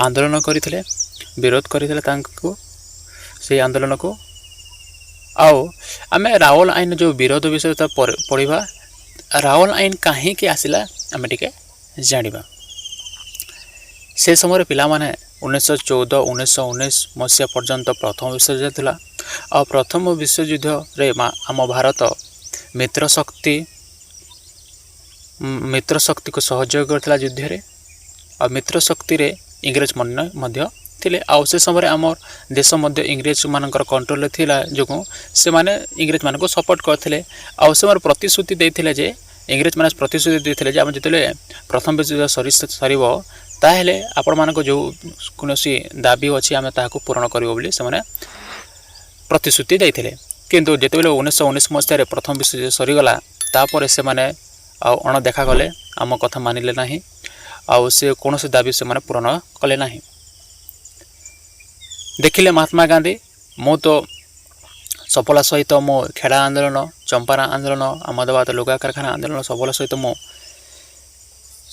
ଆନ୍ଦୋଳନ କରିଥିଲେ, ବିରୋଧ କରିଥିଲେ ତାଙ୍କୁ ସେଇ ଆନ୍ଦୋଳନକୁ। ଆଉ ଆମେ ରାୱଲ ଆଇନ ଯେଉଁ ବିରୋଧ ବିଷୟରେ ପଢ଼ିବା। ରାୱଲ ଆଇନ କାହିଁକି ଆସିଲା ଆମେ ଟିକେ ଜାଣିବା। ସେ ସମୟରେ ପିଲାମାନେ 1914-1919 ମସିହା ପର୍ଯ୍ୟନ୍ତ ପ୍ରଥମ ବିଶ୍ୱଯୁଦ୍ଧ ଥିଲା। ଆଉ ପ୍ରଥମ ବିଶ୍ୱଯୁଦ୍ଧରେ ଆମ ଭାରତ ମିତ୍ର ଶକ୍ତିକୁ ସହଯୋଗ କରିଥିଲା ଯୁଦ୍ଧରେ। ଆଉ ମିତ୍ର ଶକ୍ତିରେ ଇଂରେଜ ମଧ୍ୟ ଥିଲେ। ଆଉ ସେ ସମୟରେ ଆମର ଦେଶ ମଧ୍ୟ ଇଂରେଜମାନଙ୍କର କଣ୍ଟ୍ରୋଲରେ ଥିଲା ଯୋଗୁଁ ସେମାନେ ଇଂରେଜମାନଙ୍କୁ ସପୋର୍ଟ କରିଥିଲେ। ଆଉ ସେମାନେ ପ୍ରତିଶ୍ରୁତି ଦେଇଥିଲେ ଯେ ଆମେ ଯେତେବେଳେ ପ୍ରଥମ ବିଶ୍ୱଯୁଦ୍ଧ ସରିବ ତାହେଲେ ଆପଣମାନଙ୍କ ଯେଉଁ କୌଣସି ଦାବି ଅଛି ଆମେ ତାହାକୁ ପୂରଣ କରିବ ବୋଲି ସେମାନେ ପ୍ରତିଶ୍ରୁତି ଦେଇଥିଲେ। କିନ୍ତୁ ଯେତେବେଳେ 1919 ମସିହାରେ ପ୍ରଥମ ବିଶ୍ୱଯୁଦ୍ଧ ସରିଗଲା ତାପରେ ସେମାନେ ଆଉ ଅଣଦେଖା କଲେ, ଆମ କଥା ମାନିଲେ ନାହିଁ। ଆଉ ସେ କୌଣସି ଦାବି ସେମାନେ ପୂରଣ କଲେ ନାହିଁ। ଦେଖିଲେ ମହାତ୍ମା ଗାନ୍ଧୀ, ମୁଁ ତ ସଫଳ ସହିତ ମୁଁ ଖେଡ଼ା ଆନ୍ଦୋଳନ, ଚମ୍ପାରଣ ଆନ୍ଦୋଳନ, ଅହମଦାବାଦ ଲୁଗା କାରଖାନା ଆନ୍ଦୋଳନ ସଫଳ ସହିତ ମୁଁ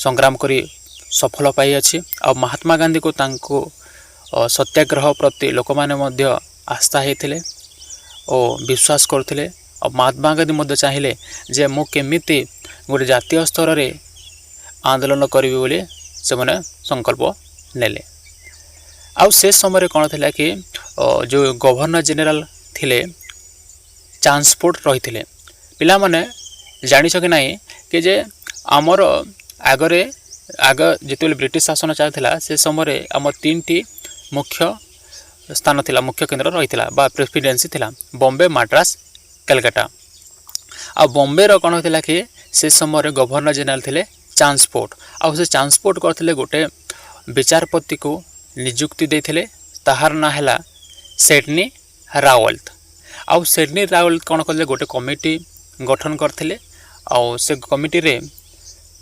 ସଂଗ୍ରାମ କରି ସଫଳ ପାଇଅଛି। ଆଉ ମହାତ୍ମା ଗାନ୍ଧୀକୁ ତାଙ୍କୁ ସତ୍ୟାଗ୍ରହ ପ୍ରତି ଲୋକମାନେ ମଧ୍ୟ ଆସ୍ଥା ହେଇଥିଲେ ଓ ବିଶ୍ୱାସ କରୁଥିଲେ। ଆଉ ମହାତ୍ମା ଗାନ୍ଧୀ ମଧ୍ୟ ଚାହିଁଲେ ଯେ ମୁଁ କେମିତି ଗୋଟେ ଜାତୀୟ ସ୍ତରରେ ଆନ୍ଦୋଳନ କରିବି ବୋଲି ସେମାନେ ସଂକଳ୍ପ ନେଲେ। ଆଉ ସେ ସମୟରେ କ'ଣ ଥିଲା କି ଯେଉଁ ଗଭର୍ଣ୍ଣର ଜେନେରାଲ ଥିଲେ ଚାନ୍ସପୋର୍ଟ ରହିଥିଲେ। ପିଲାମାନେ ଜାଣିଛ କି ନାହିଁ କି ଯେ ଆମର ଆଗ ଯେତେବେଳେ ବ୍ରିଟିଶ ଶାସନ ଚାଲିଥିଲା ସେ ସମୟରେ ଆମର 3ଟି ମୁଖ୍ୟ ସ୍ଥାନ ଥିଲା, ମୁଖ୍ୟ କେନ୍ଦ୍ର ରହିଥିଲା ବା ପ୍ରେସିଡେନ୍ସି ଥିଲା, ବମ୍ବେ, ମାଡ୍ରାସ, କାଲକାଟା। ଆଉ ବମ୍ବେର କ'ଣ ଥିଲା କି ସେ ସମୟରେ ଗଭର୍ଣ୍ଣର ଜେନେରାଲ ଥିଲେ ଚାନ୍ସପୋର୍ଟ। ଆଉ ସେ ଚାନ୍ସପୋର୍ଟ କରିଥିଲେ ଗୋଟେ ବିଚାରପତିକୁ ନିଯୁକ୍ତି ଦେଇଥିଲେ, ତାହାର ନାଁ ହେଲା ସିଡନୀ ରାୱଲଟ। ଆଉ ସିଡନୀ ରାୱଲଟ କ'ଣ କଲେ, ଗୋଟେ କମିଟି ଗଠନ କରିଥିଲେ। ଆଉ ସେ କମିଟିରେ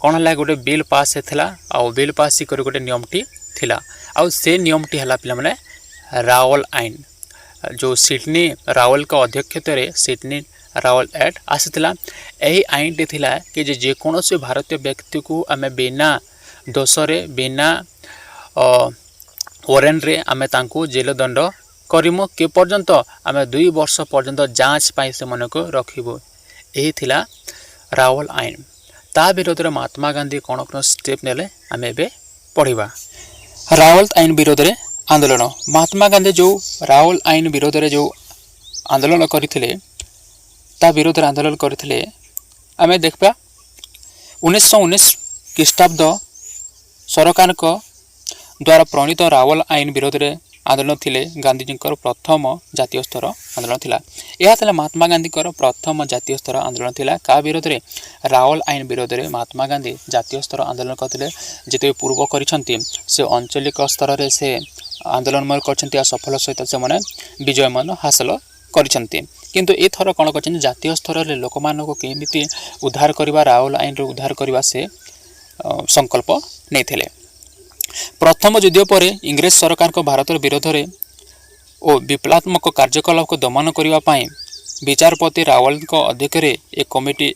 କ'ଣ ହେଲା, ଗୋଟେ ବିଲ୍ ପାସ୍ ହେଇଥିଲା। ଆଉ ବିଲ୍ ପାସ୍ କରି ଗୋଟେ ନିୟମଟି ଥିଲା। ଆଉ ସେ ନିୟମଟି ହେଲା ପିଲାମାନେ ରାୱଲ ଆଇନ। ଯେଉଁ ସିଡନୀ ରାୱଲଙ୍କ ଅଧ୍ୟକ୍ଷତାରେ ସିଡନୀ ରାୱଲ ଆକ୍ଟ ଆସିଥିଲା। ଏହି ଆଇନଟି ଥିଲା କି ଯେକୌଣସି ଭାରତୀୟ ବ୍ୟକ୍ତିକୁ ଆମେ ବିନା ଦୋଷରେ ବିନା ୱାରେଣ୍ଟରେ ଆମେ ତାଙ୍କୁ ଜେଲ ଦଣ୍ଡ କରିମୁ, କି ପର୍ଯ୍ୟନ୍ତ ଆମେ 2 ବର୍ଷ ପର୍ଯ୍ୟନ୍ତ ଯାଞ୍ଚ ପାଇଁ ସେମାନଙ୍କୁ ରଖିବୁ। ଏହି ଥିଲା ରାୱଲ ଆଇନ। ତା ବିରୋଧରେ ମହାତ୍ମା ଗାନ୍ଧୀ କ'ଣ ଷ୍ଟେପ୍ ନେଲେ ଆମେ ଏବେ ପଢ଼ିବା। ରାୱଲ ଆଇନ ବିରୋଧରେ ଆନ୍ଦୋଳନ। ମହାତ୍ମା ଗାନ୍ଧୀ ଯେଉଁ ରାୱଲ ଆଇନ ବିରୋଧରେ ଯେଉଁ ଆନ୍ଦୋଳନ କରିଥିଲେ ଆମେ ଦେଖିବା। 1919 ଖ୍ରୀଷ୍ଟାବ୍ଦ ସରକାରଙ୍କ ଦ୍ୱାରା ପ୍ରଣୀତ ରାୱଲ ଆଇନ ବିରୋଧରେ ଆନ୍ଦୋଳନ ଥିଲେ ଗାନ୍ଧୀଜୀଙ୍କର ପ୍ରଥମ ଜାତୀୟ ସ୍ତର ଆନ୍ଦୋଳନ ଥିଲା। ଏହା ଥିଲା ମହାତ୍ମା ଗାନ୍ଧୀଙ୍କର ପ୍ରଥମ ଜାତୀୟ ସ୍ତର ଆନ୍ଦୋଳନ ଥିଲା। କାହା ବିରୋଧରେ? ରାୱଲ ଆଇନ ବିରୋଧରେ ମହାତ୍ମା ଗାନ୍ଧୀ ଜାତୀୟ ସ୍ତର ଆନ୍ଦୋଳନ କରିଥିଲେ। ଯେତେବେଳେ ପୂର୍ବ କରିଛନ୍ତି ସେ ଆଞ୍ଚଳିକ ସ୍ତରରେ ସେ ଆନ୍ଦୋଳନ କରିଛନ୍ତି। ଆଉ ସଫଳ ସହିତ ସେମାନେ ବିଜୟ ମାନ ହାସଲ କରିଛନ୍ତି। କିନ୍ତୁ ଏଥର କ'ଣ କରିଛନ୍ତି, ଜାତୀୟ ସ୍ତରରେ ଲୋକମାନଙ୍କୁ କେମିତି ଉଦ୍ଧାର କରିବା, ରାୱଲ ଆଇନରୁ ଉଦ୍ଧାର କରିବା ସେ ସଂକଳ୍ପ ନେଇଥିଲେ। ପ୍ରଥମ ଯୁଦ୍ଧ ପରେ ଇଂରେଜ ସରକାରଙ୍କ ଭାରତର ବିରୋଧରେ ଓ ବିପ୍ଳବାତ୍ମକ କାର୍ଯ୍ୟକଳାପକୁ ଦମନ କରିବା ପାଇଁ ବିଚାରପତି ରାୱଲଙ୍କ ଅଧ୍ୟକ୍ଷରେ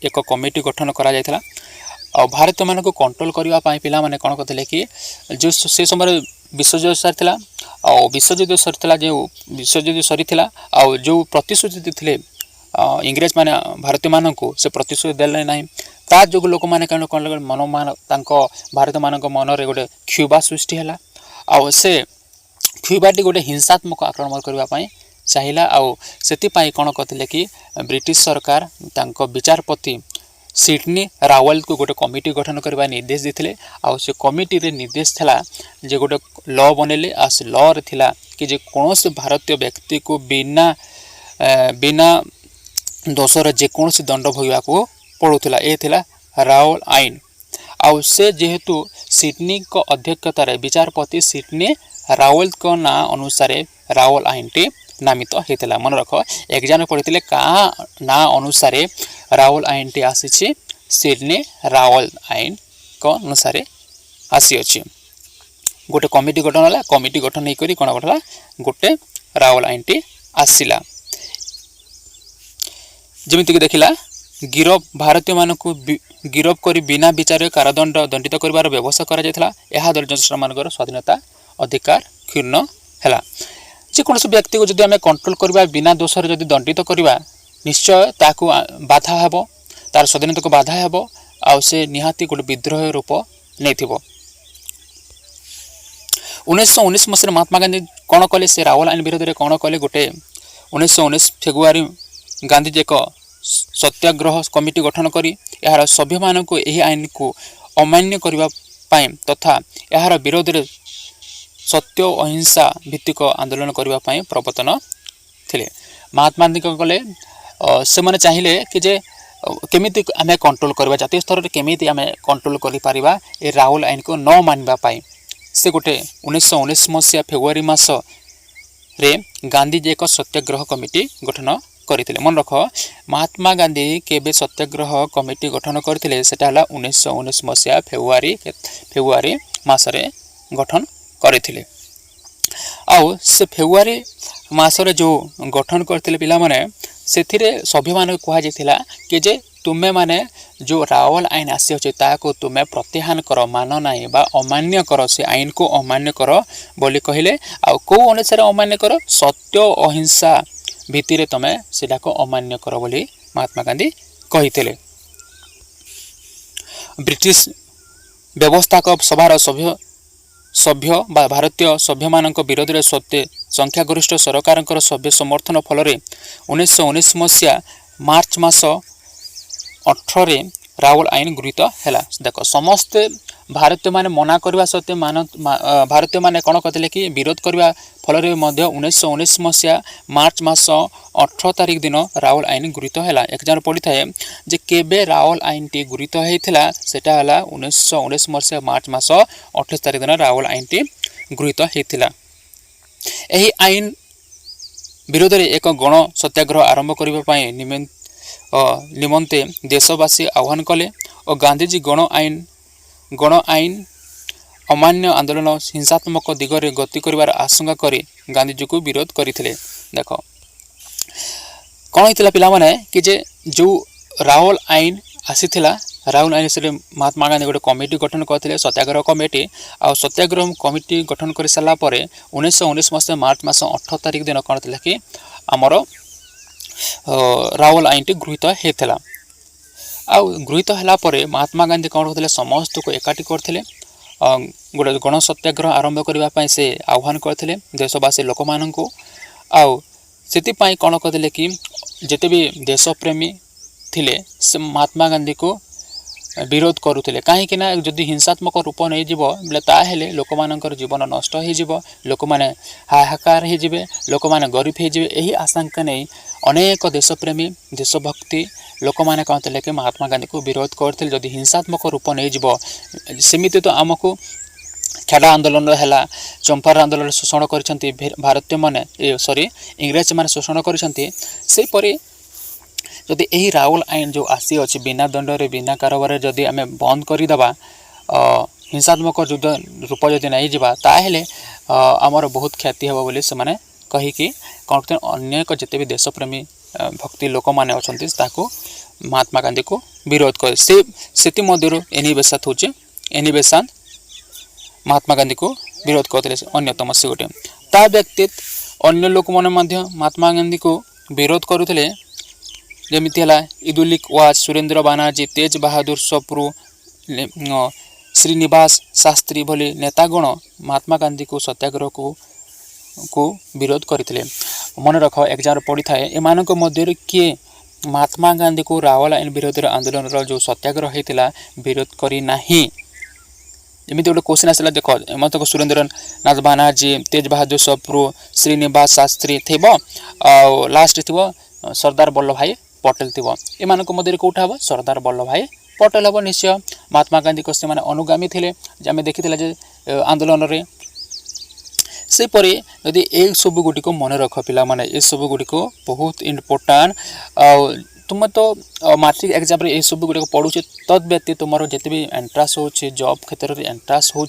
ଏକ କମିଟି ଗଠନ କରାଯାଇଥିଲା। ଆଉ ଭାରତୀୟମାନଙ୍କୁ କଣ୍ଟ୍ରୋଲ କରିବା ପାଇଁ ପିଲାମାନେ କ'ଣ କରିଥିଲେ କି ଯେଉଁ ସେ ସମୟରେ ବିଶ୍ୱଯୁଦ୍ଧ ସରିଥିଲା। ଆଉ ବିଶ୍ୱଯୁଦ୍ଧ ସରିଥିଲା ଆଉ ଯେଉଁ ପ୍ରତିଶ୍ରୁତି ଦେଇଥିଲେ ଇଂରେଜମାନେ ଭାରତୀୟମାନଙ୍କୁ, ସେ ପ୍ରତିଶ୍ରୁତି ଦେଲେ ନାହିଁ। ତା ଯୋଗୁଁ ଲୋକମାନେ ତାଙ୍କ ଭାରତୀୟମାନଙ୍କ ମନରେ ଗୋଟେ କ୍ଷୁଭା ସୃଷ୍ଟି ହେଲା। आउ से क्यूबाटी गोटे हिंसात्मक आक्रमण करने चाहिला। आउ सेतिपाई कौन करथिले कि ब्रिटिश सरकार तांको विचारपति सिडनी रावल को गोटे कमिटी गठन करने निर्देश देते। आउ से कमिटी रे निर्देश था जे गोटे लॉ बनेले आ से लॉ रे थिला कि जे कौन से भारतीय व्यक्ति को बिना बिना दोषर जेकोसी दंड भोगवा को पड़ूला। ए थिला रावल आईन। आउ से जेहेतु सिडनी को अध्यक्षतार विचारपति सिडनी रावल को ना अनुसार रावल आईन टी नामित होता। मन रख एग्जाम पढ़ी क्या ना अनुसार रावल आईन टी आसी सिडनी रावल आईन को अनुसार आसी अच्छी। गोटे कमिटी गठन है। कमिटी गठन होकर कौन घटला गोटे रावल आईन टी आसला। जमीक देखला गिरफ भारतीय मान गिरफ कर बिना विचार कारादंड दंडित कर व्यवस्था कर दलित मान स्वाधीनता अधिकार क्षुण्ण है। जेकोसी व्यक्ति को जब आम कंट्रोल करवा बिना दोषर जब दंडित करवा निश्चय ताकू बाधा हेब तार स्वाधीनता को बाधा हेब आ से निहाती गोटे विद्रोह रूप नहीं। 1919 मसीह महात्मा गांधी कौन कले से रावल आईन विरोध में कौन कले गोटे 1919 फेब्रुआरी गांधीजी एक सत्याग्रह कमिटी गठन करी यार सभ्य मान को यही आईन को अमान्य करने तथा यार विरोध में सत्य अहिंसा भित्तिक आंदोलन करने प्रवर्तन थे। महात्मा गांधी कले से मैंने चाहिए कि जे केमिति आम कंट्रोल करवा जातीय स्तर में केमिति आम कंट्रोल करिपरिबा ए रावल आईन को न मानवा से गोटे 1919 मसीहा फेब्रुआरी मास रे गांधीजी एक सत्याग्रह कमिटी गठन करथिले। मन रख महात्मा गांधी केबे सत्याग्रह कमिटी गठन करथिले सेटा हला 1919 मसीहा फेब्रुआरी मास रे गठन करथिले। आउ से फेब्रुआरी मास रे जो गठन करथिले पिला माने सेथिरे सभ्य मान कहा जायतिला कि जे तुमे माने जो रावल आईन आसी अछि ताको तुमे प्रत्याहान कर मान नाही बा अमान्य कर से आईन को अमान्य कर बोली कहिले। आ को अनुसार अमान्य कर सत्य अहिंसा भित्तिरे तमे सेटा को अमान्य कर बोली महात्मा गांधी कहिथिले। ब्रिटिश व्यवस्था सभार सभ्य बा भारतीय सभ्य मान विरोध में सत्य संख्यागरिष्ठ सरकार सभ्य समर्थन फल 1919 मसीहा मार्च मास 18 रावल आईन गृहीत है। देख समस्ते भारतीय माने मना करवा सत्वे भारतीय माने कौन कहते कि विरोध करने फल 1919 मसीहा मार्च मास 18 तारिख दिन रावल आईन गृहीत है। एग्जाम पड़ी थाए जे केबे रावल आईन टी गृहीत होता सेटा है 1919 मसीहा मार्च मास 28 तारिख दिन रावल आईन टी गृहीत होता। यही आईन विरोध में एक गण सत्याग्रह आरंभ करने निमंते देशवासी आह्वान कले और गांधीजी गण आईन अमान्य आंदोलन हिंसात्मक दिगरे गति कर आशंका करी गांधीजी को विरोध करथिले। देख कौन होता पिला माने कि जे जो रावल आईन आसीथिला रावल आईन से महात्मा गांधी गोटे कमिटी गठन करथिले सत्याग्रह कमिटी। आ सत्याग्रह कमिटी गठन कर सारा पर 1919 मसीहा मार्च मास 18 तारिख दिन कौन था कि आमर रावल आईन टी गृहीत होता। आ गृहीत है महात्मा गांधी कौन करते समस्त को एकाठी करते गोटे गण सत्याग्रह आरंभ करने से आह्वान करते देशवासी लोक मान को। आपाई कौन करते कि जिते भी देशप्रेमी थिले से महात्मा गांधी को विरोध करुले कहीं जदि हिंसात्मक रूप नहीं जीव बोले ताहेले लोक मानकर जीवन नष्ट हो लोक मैंने हाहाकार हो लोक मैंने गरीब हो यही आशंका नहीं अनेक देशप्रेमी देशभक्ति लोक मैंने कहते कि महात्मा गांधी को विरोध करते जदि हिंसात्मक रूप नहीं जीव सेमिति तो आमको खेड़ा आंदोलन है चंपार आंदोलन शोषण कर भारतीय माने सॉरी इंग्रेज माने शोषण कर जदि यही रावल आईन जो आसी अच्छी बिना दंडरे बिना कारोबार जदि आम बंद करदे हिंसात्मक युद्ध रूप जदि नहीं जावा ताहेले आमर बहुत क्षति हे बोली से माने कहीकि कौन करते अनेक जिते भी देशप्रेमी भक्ति लोक मैंने अच्छा महात्मा गांधी को विरोध करे से मध्य एनी बेसात हो महात्मा गांधी को विरोध करते अन्यतम से गोटे ता व्यतीत अन्य लोक मैंने महात्मा गांधी को विरोध करुले जमीती है इदुलिक वाज सुरेंद्र बानार्जी तेज बहादुर सप्रू श्रीनिवास शास्त्री भली नेतागण महात्मा गांधी को सत्याग्रह को विरोध करते। मन रख एग्जाम पड़ी थाए एमान मध्य किए महात्मा गांधी को रावल आईन विरोध आंदोलन जो सत्याग्रह होता विरोध करना। एमती गोटे क्वेश्चन आसला देख मत सुरेंद्र नाथ बानार्जी, तेज बहादुर सप्रू, श्रीनिवास शास्त्री थे लास्ट थी सरदार वल्लभ भाई पटेल थी। एम मध्य कौटा हम सरदार वल्लभ भाई पटेल हम निश्चय। महात्मा गांधी को से अनुगामी थे आम देखी आंदोलन में सेपरी यदि ए सब गुड़ी को मन रख पिला माने ए सब गुड़ी को बहुत इम्पोर्टाट तुम तो मैट्रिक एग्जाम ये सब गुड़ पढ़ुचे तद व्यतीत तुम जिते भी एंट्रांस हो जॉब क्षेत्र में एंट्रांस हो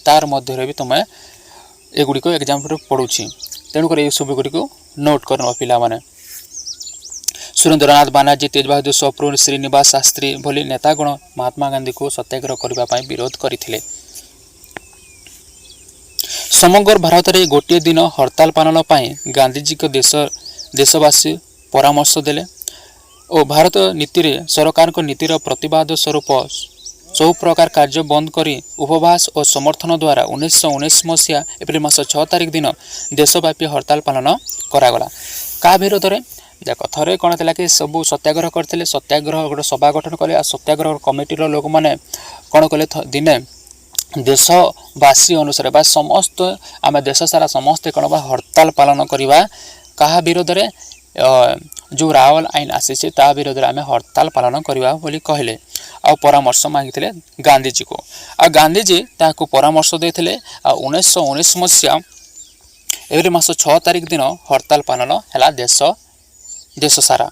तार मध्य भी तुम एगुड़िक एग्जाम पढ़ुची तेणुक ये सब गुड़ी को नोट कर पिला माने। सुरेंद्रनाथ बानार्जी, तेज बहादुर सप्रू, श्रीनिवास शास्त्री भली नेतागण महात्मा गांधी को सत्याग्रह करने विरोध करते। समग्र भारत में गोटे दिन हड़ताल पालन गांधीजी को देशवासी परामर्श देले और भारत नीति रे सरकार को नीतिर प्रतिवाद स्वरूप सब प्रकार कार्य बंद करी उपवास और समर्थन द्वारा 1919 मसीहा एप्रिल मास 6 तारिख दिन देशव्यापी हड़ताल पालन करागला। का विरोध में देख थे कौन था कि सब सत्याग्रह करते सत्याग्रह गोटे सभा गठन कले सत्याग्रह कमिटी लोक मैंने कौन कले दिने देशवासी अनुसार बा समस्त आम देश सारा समस्ते कौन बा हड़ताल पालन करवा कहा विरोध में जो रावल आईन आसी ता विरोध में आम हड़ताल पालन करवा बोली कहले आ परामर्श मांगी गांधीजी को। आ गांधीजी ताकू परामर्श देते 1919 मसीहा एप्रिल मास 6 तारिख दिन हड़ताल पालन है देश सारा।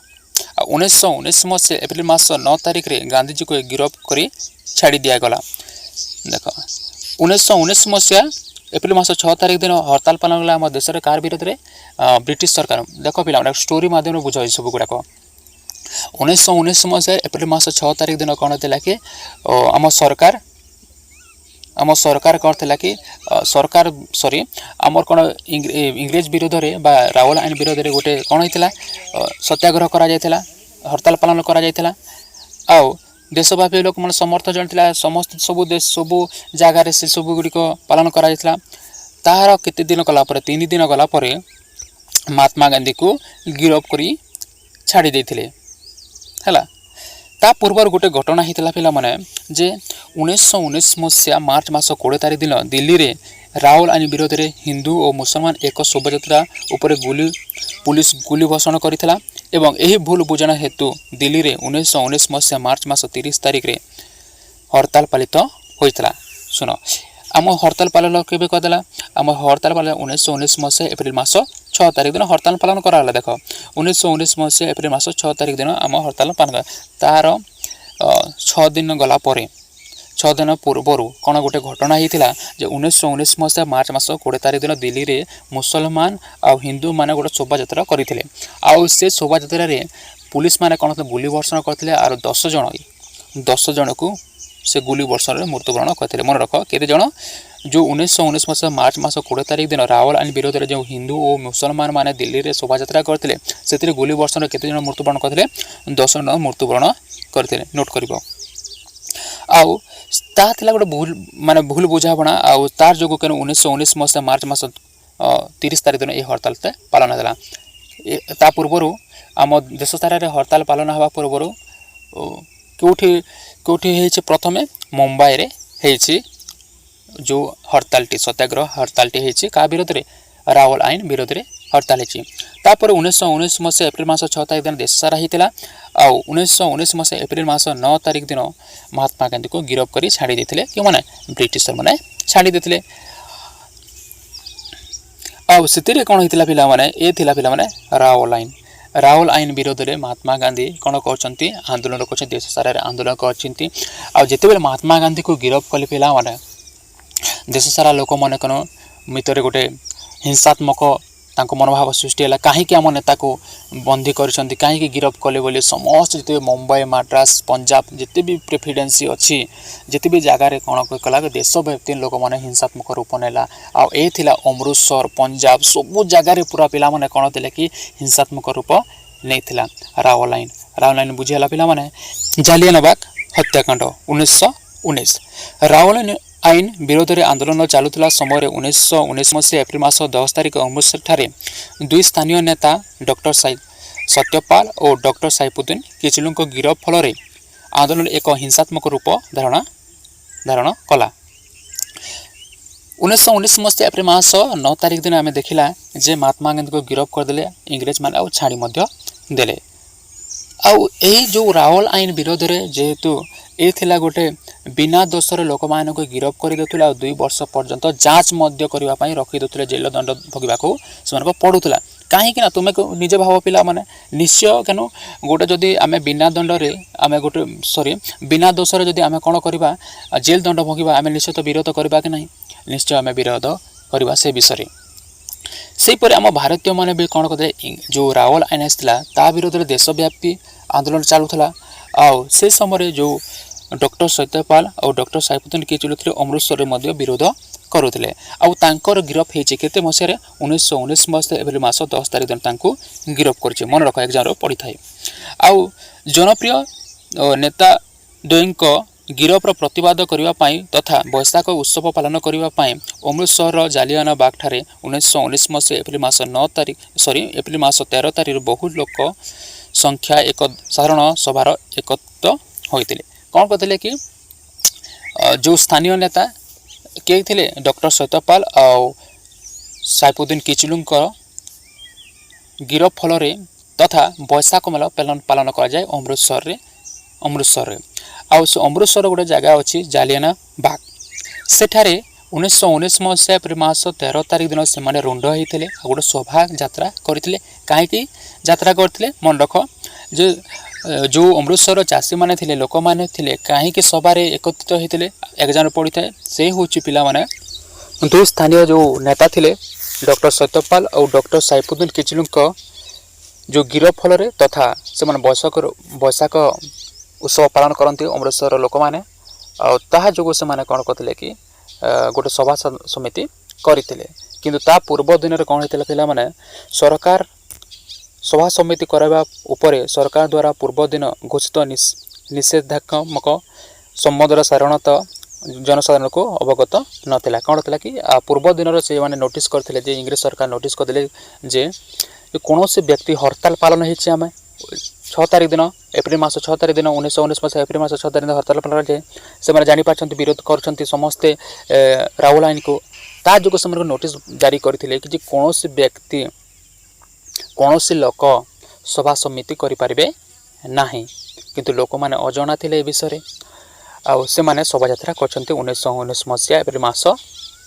1919 मसीहा एप्रिल मास 9 तारिख रे गांधीजी को गिरफ्त कर छाड़ी दिगला। देख 1919 मसीहा एप्रिल मास 6 तारिख दिन हड़ताल पालन आम देश कार विरोध में ब्रिटिश सरकार देख पिला स्टोरी माध्यम बुझा सब गुड़ाक 1919 मसीहा एप्रिल मास 6 तारिख दिन कौन था कि आम सरकार कौन था कि सरकार सॉरी आमर कौन इंग्रेज विरोध में बा रावल आईन विरोध में गोटे कौन होता सत्याग्रह करा हड़ताल पालन करा आउ देशव्यापी लोक मैंने समर्थन जन समस्त सब देश सब जगार से सब गुड़िक पालन करा तार केते दिन गला 3 दिन गला महात्मा गांधी को गिरफ्त कर छाड़ी देथिले हैला। ता पूर्व गोटे घटना होता पिला माने जे 1919 मसीहा मार्च मास 20 तारिख दिन दिल्ली रे रावल आईन विरोध में हिंदू और मुसलमान एक शोभायात्रा उपर पुलिस गुली वर्षण करथिला एवं यही भूल बुझाणा हेतु दिल्ली रे 1919 मसीहा मार्च मास 30 तारिख रे हड़ताल पालित होइतला। सुन आम हड़ताल पालन केबे करदेला आम हड़ताल पालन 1919 मसीहा एप्रिल मास 6 तारिख दिन हड़ताल पालन कराला। देख 1919 मसीहा एप्रिल मास 6 तारिख दिन आम हड़ताल पालन तार 6 दिन गला परे 6 दिन पूर्वर कौन गोटे घटना होता जे 1919 मसीहा मार्च मास 20 तारिख दिन दिल्ली रे मुसलमान आ हिंदू माने गोटे शोभायात्रा करथिले आउ से शोभायात्रा रे पुलिस माने कौन गुली वर्षण करथिले आर 10 जन को से गुली वर्षण में मृत्युवरण करते। मन रख केते जन जो 1919 मसीहा मार्च मास 20 तारिख दिन रावल आईन विरोध में जो हिंदू और मुसलमान माने दिल्ली रे शोभायात्रा करथिले से गुली वर्षण केते जन मृत्युवरण करथिले 10 जन मृत्युवरण करथिले। नोट करिवो आउ ता थिला गोटे भूल बुझाबणा आउ तार जो 1919 मसीहा मार्च मास 30 तारिख दिन ये हड़ताल पालन होता। ता पूर्व आम देश सारा हड़ताल पालन हवा पूर्व कौटी प्रथम मुंबई रे हेछि जो हड़तालटी सत्याग्रह हड़तालटी हेछि का विरोध में रावल आईन विरोध में हड़ताल हेछि। तापर 1919 मसीहा एप्रिल मास 6 तारिख दिन देश सारा होता आउ 1919 मसीहा एप्रिल मास 9 तारिख दिन महात्मा गांधी को गिरफ्त कर छाड़ी देथिले कि माने ब्रिटिशर माने छाड़ी देथिले। आउ सेतिरे कोन हितला पिला माने ए थिला पिला माने रावल आईन विरोध में महात्मा गांधी कौन कर आंदोलन कर देश सारा आंदोलन कर महात्मा गांधी को गिरफ्त कले पिला माने देश सारा लोक मैंने कौन मितर गोटे हिंसात्मक मनोभाव सृष्टि है कहीं आम नेता को बंदी कर कहीं गिरफ्त कले बोले समस्त जिते मुंबई मद्रास पंजाब जिते भी प्रेसिडेंसी अच्छी जिते भी जगार कौन कला देशव्यापी लोक मैंने हिंसात्मक रूप नेला आला अमृतसर पंजाब सबू जगार पूरा पिला माने कौन थे कि हिंसात्मक रूप नहीं रावल आईन बुझीगला पिला माने जालियानवाग हत्याकांड 19 19 ରାଓଲ ଆଇନ ବିରୋଧରେ ଆନ୍ଦୋଳନ ଚାଲୁଥିଲା ସମୟରେ 1919 ମସିହା ଏପ୍ରିଲ ମାସ 10 ତାରିଖ ଅମୃତସରଠାରେ ଦୁଇ ସ୍ଥାନୀୟ ନେତା ଡକ୍ଟର ସତ୍ୟପାଲ ଓ ଡକ୍ଟର ସାଇଫୁଦ୍ଦିନ କିଚଲୁଙ୍କ ଗିରଫ ଫଳରେ ଆନ୍ଦୋଳନ ଏକ ହିଂସାତ୍ମକ ରୂପ ଧାରଣ କଲା। 1919 ମସିହା ଏପ୍ରିଲ ମାସ 9 ତାରିଖ ଦିନ ଆମେ ଦେଖିଲା ଯେ ମହାତ୍ମା ଗାନ୍ଧୀଙ୍କୁ ଗିରଫ କରିଦେଲେ ଇଂରେଜମାନେ ଆଉ ଛାଡ଼ି ମଧ୍ୟ ଦେଲେ। ଆଉ ଏହି ଯେଉଁ ରାଓଲ ଆଇନ ବିରୋଧରେ ଯେହେତୁ ଏ ଥିଲା ଗୋଟେ ବିନା ଦୋଷରେ ଲୋକମାନଙ୍କୁ ଗିରଫ କରିଦେଉଥିଲେ ଆଉ 2 ବର୍ଷ ପର୍ଯ୍ୟନ୍ତ ଯାଞ୍ଚ ମଧ୍ୟ କରିବା ପାଇଁ ରଖିଦେଉଥିଲେ, ଜେଲ ଦଣ୍ଡ ଭୋଗିବାକୁ ସେମାନଙ୍କୁ ପଡ଼ୁଥିଲା। କାହିଁକି ନା ତୁମେ ନିଜେ ଭାବ ପିଲାମାନେ, ନିଶ୍ଚୟ କେନ ଗୋଟେ ଯଦି ଆମେ ବିନା ଦୋଷରେ ଯଦି ଆମେ କ'ଣ କରିବା ଜେଲ ଦଣ୍ଡ ଭୋଗିବା, ଆମେ ନିଶ୍ଚିତ ବିରୋଧ କରିବା କି ନାହିଁ? ନିଶ୍ଚୟ ଆମେ ବିରୋଧ କରିବା ସେ ବିଷୟରେ। ସେହିପରି ଆମ ଭାରତୀୟମାନେ ବି କ'ଣ କରିଥିଲେ, ଯେଉଁ ରାଓଲ ଆଇନ ଆସିଥିଲା ତା ବିରୋଧରେ ଦେଶବ୍ୟାପୀ ଆନ୍ଦୋଳନ ଚାଲୁଥିଲା। ଆଉ ସେ ସମୟରେ ଯେଉଁ ଡକ୍ଟର ସତ୍ୟପାଲ ଆଉ ଡକ୍ଟର ସାଇଫୁଦ୍ଦିନ କିଚଲୁ ଥିଲେ ଅମୃତସରରେ ମଧ୍ୟ ବିରୋଧ କରୁଥିଲେ। ଆଉ ତାଙ୍କର ଗିରଫ ହେଇଛି କେତେ ମସିହାରେ? 1919 ମସିହା ଏପ୍ରିଲ ମାସ 10 ତାରିଖ ଦିନ ତାଙ୍କୁ ଗିରଫ କରିଛି। ମନେ ରଖ, ଏକ୍ଜାମରେ ପଡ଼ିଥାଏ। ଆଉ ଜନପ୍ରିୟ ନେତା ଦ୍ୱୟଙ୍କ ଗିରଫର ପ୍ରତିବାଦ କରିବା ପାଇଁ ତଥା ବୈଶାଖ ଉତ୍ସବ ପାଳନ କରିବା ପାଇଁ ଅମୃତସରର ଜାଲିଆନାବାଗଠାରେ 1919 ମସିହା ଏପ୍ରିଲ ମାସ 13 ତାରିଖରୁ ବହୁ ଲୋକ ସଂଖ୍ୟା ଏକ ସାଧାରଣ ସଭାର ଏକତ୍ର ହୋଇଥିଲେ। କ'ଣ କରିଥିଲେ କି ଯେଉଁ ସ୍ଥାନୀୟ ନେତା କିଏ ଥିଲେ? ଡକ୍ଟର ସତ୍ୟପାଲ ଆଉ ସାଇଫୁଦ୍ଦିନ କିଚଲୁଙ୍କ ଗିରଫ ଫଳରେ ତଥା ବୈଶାଖ ମେଳା ପାଳନ କରାଯାଏ ଅମୃତସରରେ। ଆଉ ସେ ଅମୃତସର ଗୋଟେ ଜାଗା ଅଛି ଜାଲିଆନାବାଗ, ସେଠାରେ 1919 ମସିହା ଏପ୍ରିଲ ମାସ 13 ତାରିଖ ଦିନ ସେମାନେ ରୁଣ୍ଡ ହୋଇଥିଲେ ଆଉ ଗୋଟେ ଶୋଭାଯାତ୍ରା କରିଥିଲେ। କାହିଁକି ଯାତ୍ରା କରିଥିଲେ? ମନେ ରଖ, ଯେ ଯେଉଁ ଅମୃତସରର ଚାଷୀମାନେ ଥିଲେ, ଲୋକମାନେ ଥିଲେ, କାହିଁକି ସଭାରେ ଏକତ୍ରିତ ହୋଇଥିଲେ? ଏକ୍ଜାମରେ ପଡ଼ିଥାଏ। ସେ ହେଉଛି ପିଲାମାନେ ଦୁଇ ସ୍ଥାନୀୟ ଯେଉଁ ନେତା ଥିଲେ ଡକ୍ଟର ସତ୍ୟପାଲ ଆଉ ଡକ୍ଟର ସାଇଫୁଦ୍ଦିନ କିଚଲୁଙ୍କ ଯେଉଁ ଗିରଫ ଫଳରେ ତଥା ସେମାନେ ବୈଶାଖ ଉତ୍ସବ ପାଳନ କରନ୍ତି ଅମୃତସରର ଲୋକମାନେ, ଆଉ ତାହା ଯୋଗୁଁ ସେମାନେ କ'ଣ କରିଥିଲେ କି ଗୋଟେ ସଭା ସମିତି କରିଥିଲେ। କିନ୍ତୁ ତା ପୂର୍ବ ଦିନରେ କ'ଣ ହେଇଥିଲା ପିଲାମାନେ, ସରକାର ସଭା ସମିତି କରାଇବା ଉପରେ ସରକାର ଦ୍ୱାରା ପୂର୍ବ ଦିନ ଘୋଷିତ ନିଷେଧାତ୍ମକ ସମ୍ବନ୍ଧର ସାଧାରଣତଃ ଜନସାଧାରଣଙ୍କୁ ଅବଗତ ନଥିଲା। କ'ଣ ଥିଲା କି ପୂର୍ବ ଦିନରେ ସେମାନେ ନୋଟିସ୍ କରିଥିଲେ ଯେ ଇଂରେଜ ସରକାର ନୋଟିସ୍ କରିଥିଲେ ଯେ କୌଣସି ବ୍ୟକ୍ତି ହରତାଳ ପାଳନ ହେଇଛି, ଆମେ 6 ତାରିଖ ଦିନ ଏପ୍ରିଲ ମାସ 6 ତାରିଖ ଦିନ 1919 ମସିହା ଏପ୍ରିଲ ମାସ 6 ତାରିଖ ଦିନ ହରତାଳ ପାଳନ କରାଯାଏ। ସେମାନେ ଜାଣିପାରୁଛନ୍ତି, ବିରୋଧ କରୁଛନ୍ତି ସମସ୍ତେ ରାଓଲ ଆଇନକୁ। ତା ଯୋଗୁଁ ସେମାନଙ୍କୁ ନୋଟିସ୍ ଜାରି କରିଥିଲେ କି ଯେ କୌଣସି ବ୍ୟକ୍ତି କୌଣସି ଲୋକ ସଭା ସମିତି କରିପାରିବେ ନାହିଁ। କିନ୍ତୁ ଲୋକମାନେ ଅଜଣା ଥିଲେ ଏ ବିଷୟରେ, ଆଉ ସେମାନେ ଶୋଭାଯାତ୍ରା କରିଛନ୍ତି 1919 ମସିହା ଏପ୍ରିଲ ମାସ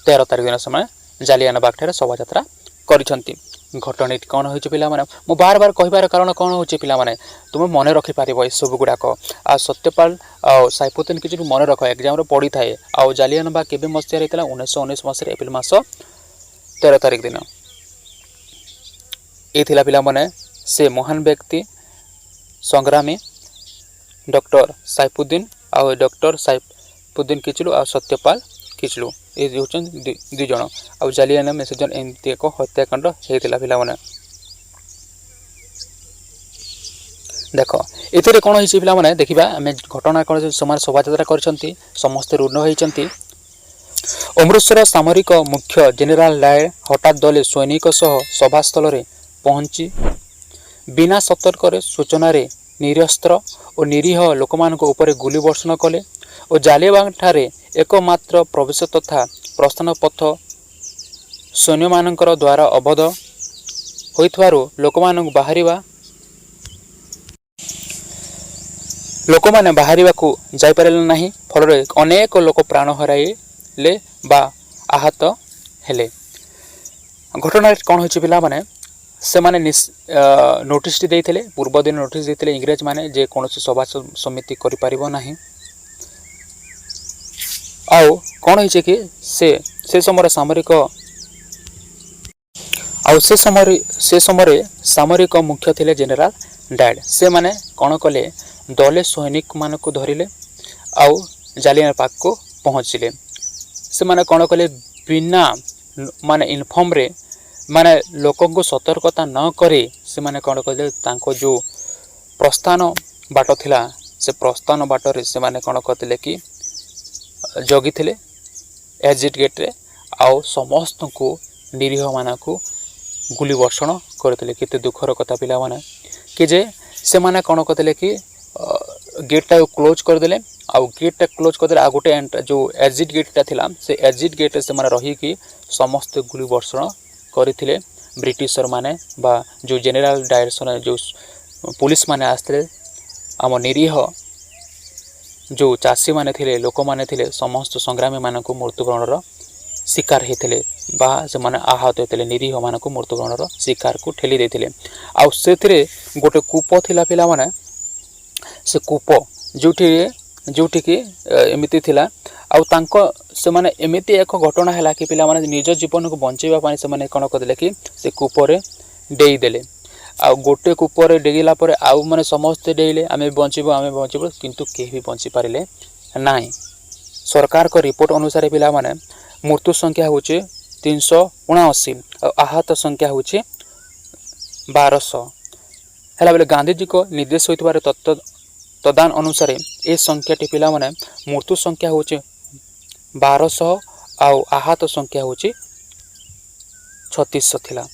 13 ତାରିଖ ଦିନ ସେମାନେ ଜାଲିଆନାବାଗଠାରେ ଶୋଭାଯାତ୍ରା କରିଛନ୍ତି। ଘଟଣାଟି କ'ଣ ହେଉଛି ପିଲାମାନେ? ମୁଁ ବାର କହିବାର କାରଣ କ'ଣ ହେଉଛି ପିଲାମାନେ, ତୁମେ ମନେ ରଖିପାରିବ ଏସବୁ ଗୁଡ଼ାକ। ଆଉ ସତ୍ୟପାଲ ଆଉ ସାଇଫୁଦ୍ଦିନ କିଛି ମନେ ରଖ, ଏକ୍ଜାମରେ ପଡ଼ିଥାଏ। ଆଉ ଜାଲିଆନାବାଗ କେବେ ମସିହାରେ ହେଇଥିଲା? 1919 ମସିହାରେ ଏପ୍ରିଲ ମାସ 13 ତାରିଖ ଦିନ। ଏ ଥିଲା ପିଲାମାନେ ସେ ମହାନ ବ୍ୟକ୍ତି ସଂଗ୍ରାମୀ ଡକ୍ଟର ସାଇଫୁଦ୍ଦିନ କିଚଲୁ ଆଉ ସତ୍ୟପାଲ କିଚଲୁ, ଏ ହେଉଛନ୍ତି ଦୁଇ ଜଣ। ଆଉ ଜାଲିଆନା ମେସେଜନ ଏମିତି ଏକ ହତ୍ୟାକାଣ୍ଡ ହେଇଥିଲା ପିଲାମାନେ। ଦେଖ ଏଥିରେ କ'ଣ ହେଇଛି ପିଲାମାନେ, ଦେଖିବା ଆମେ ଘଟଣା କ'ଣ। ସେମାନେ ଶୋଭାଯାତ୍ରା କରିଛନ୍ତି, ସମସ୍ତେ ରୁଣ୍ଡ ହୋଇଛନ୍ତି। ଅମୃତସର ସାମରିକ ମୁଖ୍ୟ ଜେନେରାଲ ଡାୟର ହଠାତ୍ ଦଳେ ସୈନିକ ସହ ସଭାସ୍ଥଳରେ ପହଞ୍ଚି ବିନା ସତର୍କରେ ସୂଚନାରେ ନିରସ୍ତ୍ର ଓ ନିରୀହ ଲୋକମାନଙ୍କ ଉପରେ ଗୁଳି ବର୍ଷଣ କଲେ ଓ ଜାଲିଆନାବାଗଠାରେ ଏକମାତ୍ର ପ୍ରବେଶ ତଥା ପ୍ରସ୍ଥାନ ପଥ ସୈନ୍ୟମାନଙ୍କର ଦ୍ୱାରା ଅବରୋଧ ହୋଇଥିବାରୁ ଲୋକମାନେ ବାହାରିବାକୁ ଯାଇପାରିଲେ ନାହିଁ। ଫଳରେ ଅନେକ ଲୋକ ପ୍ରାଣ ହରାଇଲେ ବା ଆହତ ହେଲେ। ଘଟଣାରେ କ'ଣ ହୋଇଛି ପିଲାମାନେ, ସେମାନେ ନୋଟିସ୍ଟି ଦେଇଥିଲେ, ପୂର୍ବ ଦିନ ନୋଟିସ୍ ଦେଇଥିଲେ ଇଂରେଜମାନେ ଯେ କୌଣସି ସଭା ସମିତି କରିପାରିବ ନାହିଁ। ଆଉ କ'ଣ ହେଇଛି କି ସେ ସମୟରେ ସାମରିକ ମୁଖ୍ୟ ଥିଲେ ଜେନେରାଲ ଡାୟର। ସେମାନେ କ'ଣ କଲେ, ଦଳେ ସୈନିକମାନଙ୍କୁ ଧରିଲେ ଆଉ ଜାଲିଆନାବାଗକୁ ପହଞ୍ଚିଲେ। ସେମାନେ କ'ଣ କଲେ, ବିନା ଇନଫର୍ମରେ ଲୋକଙ୍କୁ ସତର୍କତା ନ କରି ସେମାନେ କ'ଣ କଲେ, ତାଙ୍କ ଯେଉଁ ପ୍ରସ୍ଥାନ ବାଟ ଥିଲା ସେ ପ୍ରସ୍ଥାନ ବାଟରେ ସେମାନେ କ'ଣ କରିଥିଲେ କି जगिथिले एग्जिट गेट्रे आउ समस्त को निरीह मानकु गुली वर्षण करते। केते दुखर कथा पिला माने कि जे से माने कौन करते कि गेटा क्लोज करदे आउ गेटा क्लोज करदे आ गोटे जो एग्जिट गेटा थिला से एग्जिट गेट से माने रही कि समस्त गुली वर्षण करथिले ब्रिटिशर माने बा जो जनरल डायरेक्शन जो पुलिस माने आस्ते आम निरीह जो चाषी माने थिले लोक माने थिले समस्त संग्रामी मानक मृत्युवरणर शिकार होते बा से माने आहत होते निरीह मानक मृत्युवरणर शिकार को ठेली देथिले। आउ से गोटे कूप थिला पिला माने से कूप जोठी कि एमिति थिला आउ तांको से माने एमिति एक घटना हैला कि पिला माने निज जीवन को बंचेबा पानी से माने कोन करदेले कि से कूपरे डेई देले आउ गोटे कूपरे डेगिला परे आउ माने समस्त डेइले आमे बंचीबो किंतु केही भी बंची पारिले नाही। सरकार को रिपोर्ट अनुसार पिला माने मृत्यु संख्या होचे 379 और आहत संख्या होचे 1200 हैला बेले गांधी जी को निर्देश होइतबार तदान अनुसार ए संख्या टी पिला माने मृत्यु संख्या होचे 1200 आउ आहत संख्या होचे 3600 थिला।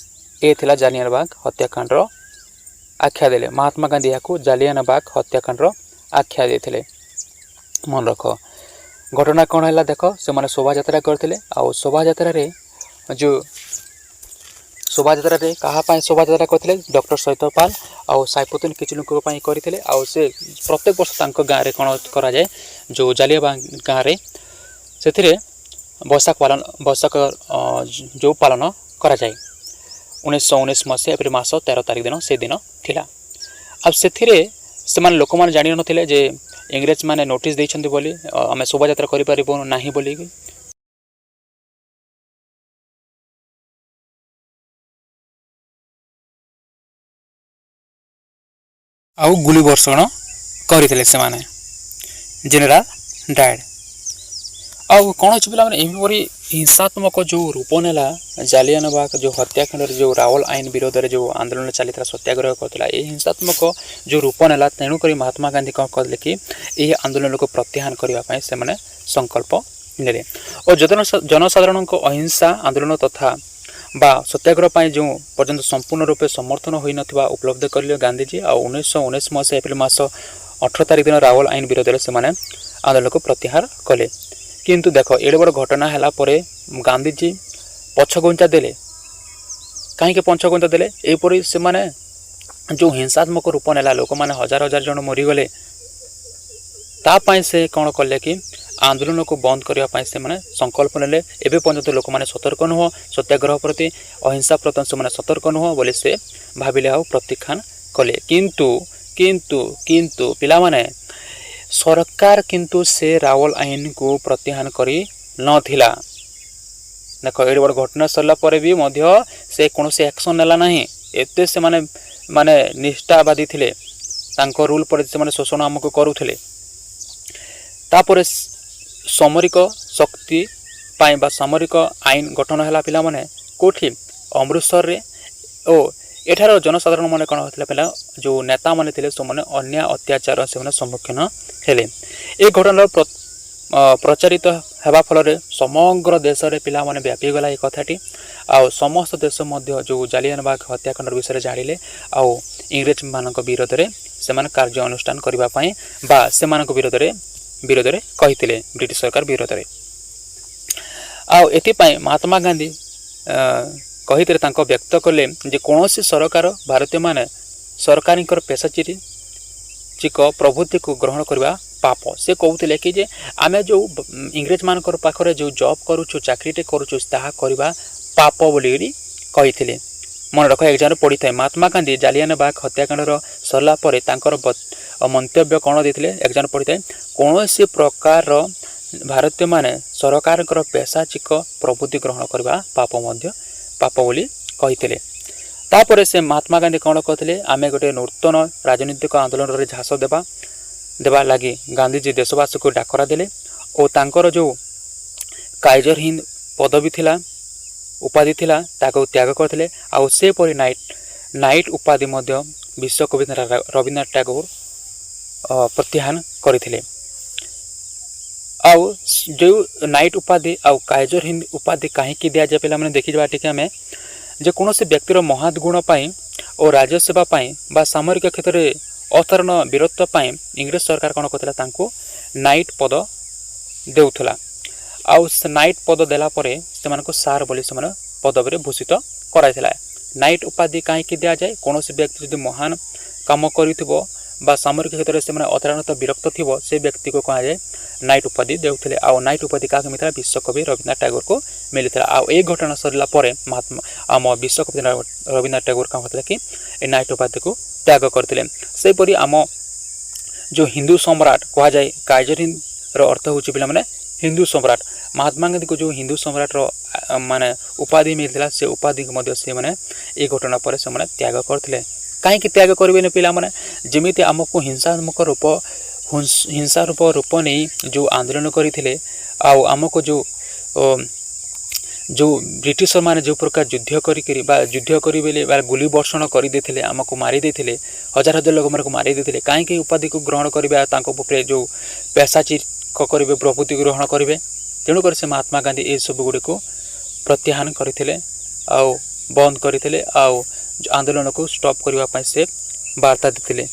ए थिला जालियानबाग हत्याकांड आख्या देले महात्मा गांधी याकू जालियानबाग हत्याकांड आख्या देथिले। मन रख घटना कौन है देख से माने शोभा यात्रा करथिले आउ शोभा यात्रा रे जो शोभा यात्रा रे कहा पाए शोभा यात्रा करथिले डॉक्टर सैतपाल आउ साइपुतन किछि लोक पाई करथिले आउ से प्रत्येक वर्ष तांको गाँ रे कोन करा जाय जो जालियानबाग गाँ रे सेथिरे बैसाख जो पालन करा जाय 1919 मसीहा एप्रिल मास 13 तारिख दिन से दिन थिला। अब से माने लोक माने जानि नथिले जे इंग्रेज माने नोटिस दैछन्ति बोली आमे शोभा यात्रा करि परिबो नाही बोली आउ गुली वर्षण करथिले से माने जनरल डायड आउ कौन अच्छे पिला एमपरी हिंसात्मक जो रूप नेला जालियानबाग जो हत्याकांड जो रावल आईन विरोध में जो आंदोलन चली सत्याग्रह करता ये हिंसात्मक जो रूप नेला तेणुक महात्मा गांधी कौन कहले कि यह आंदोलन को प्रत्याहान करने से माने संकल्प नेले और जनसाधारण अहिंसा आंदोलन तथा बा सत्याग्रह जो पर्यंत संपूर्ण रूपे समर्थन हो नथिबा उपलब्ध करले गांधीजी आ 1919 मसीहा एप्रिल मास 18 तारिख दिन रावल आईन विरोध में से आंदोलन को प्रत्याहार कले। किंतु देख एडे बड़ घटना हैला परे गांधीजी पछगुंचा देले कहीं पछगुंचा देले एपरी से माने जो हिंसात्मक रूप नेला लोक माने हजार हजार जन मरीगले तापाई से कौन कले कि आंदोलन को बंद करने से माने संकल्प नेले एबे पर्यंत लोक माने सतर्क नुह सत्याग्रह प्रति अहिंसा प्रति से माने सतर्क नुह बोले से भाविले आउ प्रत्याख्यान कले। किंतु किंतु किंतु पिला माने सरकार किंतु से रावल आईन को प्रत्याहान करी नथिला। देख एडे बड़ घटना सरला परे भी मध्य से कोनोसी एक्शन नेला नाही एते से माने निष्ठावादी थिले तांको रूल पर से माने शोषण हमको करूथिले तापरे सामरिक शक्ति पाई बा सामरिक आईन गठन हैला पिला माने कोठी अमृतसर रे ओ एठार जनसाधारण माने कौन होता पिला जो नेता माने थिले सो माने अन्य अत्याचार से माने सम्मुखीन हेले। ए घटना प्रचारित हेबा फल रे समग्र देश रे पिला माने व्यापी गला ए कथाटी आ समस्त देश मध्य जो जालियानबाग हत्याकांड विषय जानिले आ इंग्रेज मानक विरोध रे से माने कार्य अनुष्ठान करबा पई बा से मानक विरोध रे कहिथिले ब्रिटिश सरकार विरोध रे आ एति पई महात्मा गांधी कहिथिले तांको व्यक्त कले जे कोनोसी सरकार भारतीय माने सरकारी पेशाचिरी चिक प्रभुति को ग्रहण करवा पाप से कहते कि जे आमे जो इंग्रेज मान पाखरे जो जॉब करूछु चाकरीटे करूछु ताहा करवा पाप बोली कहिथिले। मन रख एग्जाम पड़ी था महात्मा गांधी जालियानबाग हत्याकांड सरला परे तांकर मंतव्य कौन देथिले एग्जाम पड़ी था कौन प्रकार भारतीय माने सरकार पेशाचिक प्रभुति ग्रहण करवा पाप बोली कहिथिले। तापरे से महात्मा गांधी कौन कहते आमे गोटे नूतन राजनीतिक आंदोलन रे झांस देवा लगी गांधीजी देशवासी को डाकरा देले और तांकर जो काइजर हिंद पदवी थिला उपाधि थिला ताको त्याग करथिले आ से परि नाइट उपाधि मध्य विश्वकवि रवींद्रनाथ टैगोर प्रत्याहान करथिले। आउ जो नाइट उपाधि आउ काइजर हिंद उपाधि कहीं दि जाए पे देखा टी आम जे कौन व्यक्तिर महत् गुण और राज्यसेवा बा सामरिक क्षेत्र में असाधारण वीरत्व इंग्रेज सरकार कौन करता नाइट पद देउथला आउ नाइट पद देला परे से सार बोली से पदवी भूषित कराइला। नाइट उपाधि कहीं दि जाए कौन व्यक्ति जो महान काम करिथिबो बा सामरिक क्षेत्र में से असाधारणतः विरक्त थी से व्यक्ति को कहा जाए नाइट उपाधि देउथिले। आ नाइट उपाधि क्या मिलता विश्वकवि रवीन्द्रनाथ टैगोर को मिलता। आ घटना सरला महात्मा आम विश्वकवि रवीन्द्रनाथ टैगोर कौन करते कि नाइट उपाधि को त्याग करते। सेपरी आम जो हिंदू सम्राट कह जाए काइजर हिंद अर्थ हूँ पे हिंदू सम्राट महात्मा गांधी को जो हिंदू सम्राट माने उपाधि मिलता से उपाधि को से मैंने ये घटना पर से त्याग करते। कहीं त्याग करेंगे पिला माने जमीती आमको हिंसात्मक हिंसा रूप नहीं जो आंदोलन करते आमको जो जो ब्रिटिश माने जो प्रकार युद्ध कर गुली वर्षण करदे आमको मारिदे हजार हजार लोक को मारिदे कहीं उपाधि को ग्रहण करेंगे जो पेशाची करेंगे प्रभुति ग्रहण करेंगे तेणुकर से महात्मा गांधी ये सब गुड़ी को प्रत्याहान करते बंद करते आंदोलन को स्टॉप करने से वार्ता देते।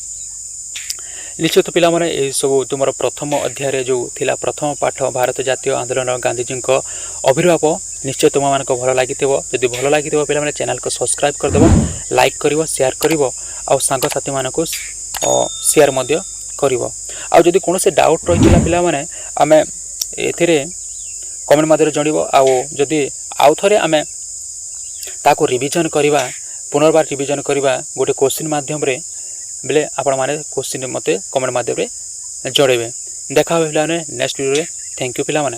निश्चित पिला माने ये सब तुम प्रथम अध्याय जो थिला प्रथम पाठ भारत जातीय आंदोलन गांधीजी आविर्भाव निश्चय तुम मान भल लगी जदि भल लगी पे चैनल को सब्सक्राइब करदेव लाइक कर शेयर कर सांगसाथी मान को शेयर कर जदि कौन से डाउट रही पिला माने आमे एथिरे कमेंट माध्यम जणिबो जदि आउ थरे आमे ताको रिविजन करवा पुनर्बार रिविजन करवा गोटे क्वेश्चन माध्यम रे बेले आपण माने क्वेश्चन मते कमेंट माध्यम रे जणेबे। देखा पिला नेक्स्ट वीडियो रे। थैंक यू पिला माने।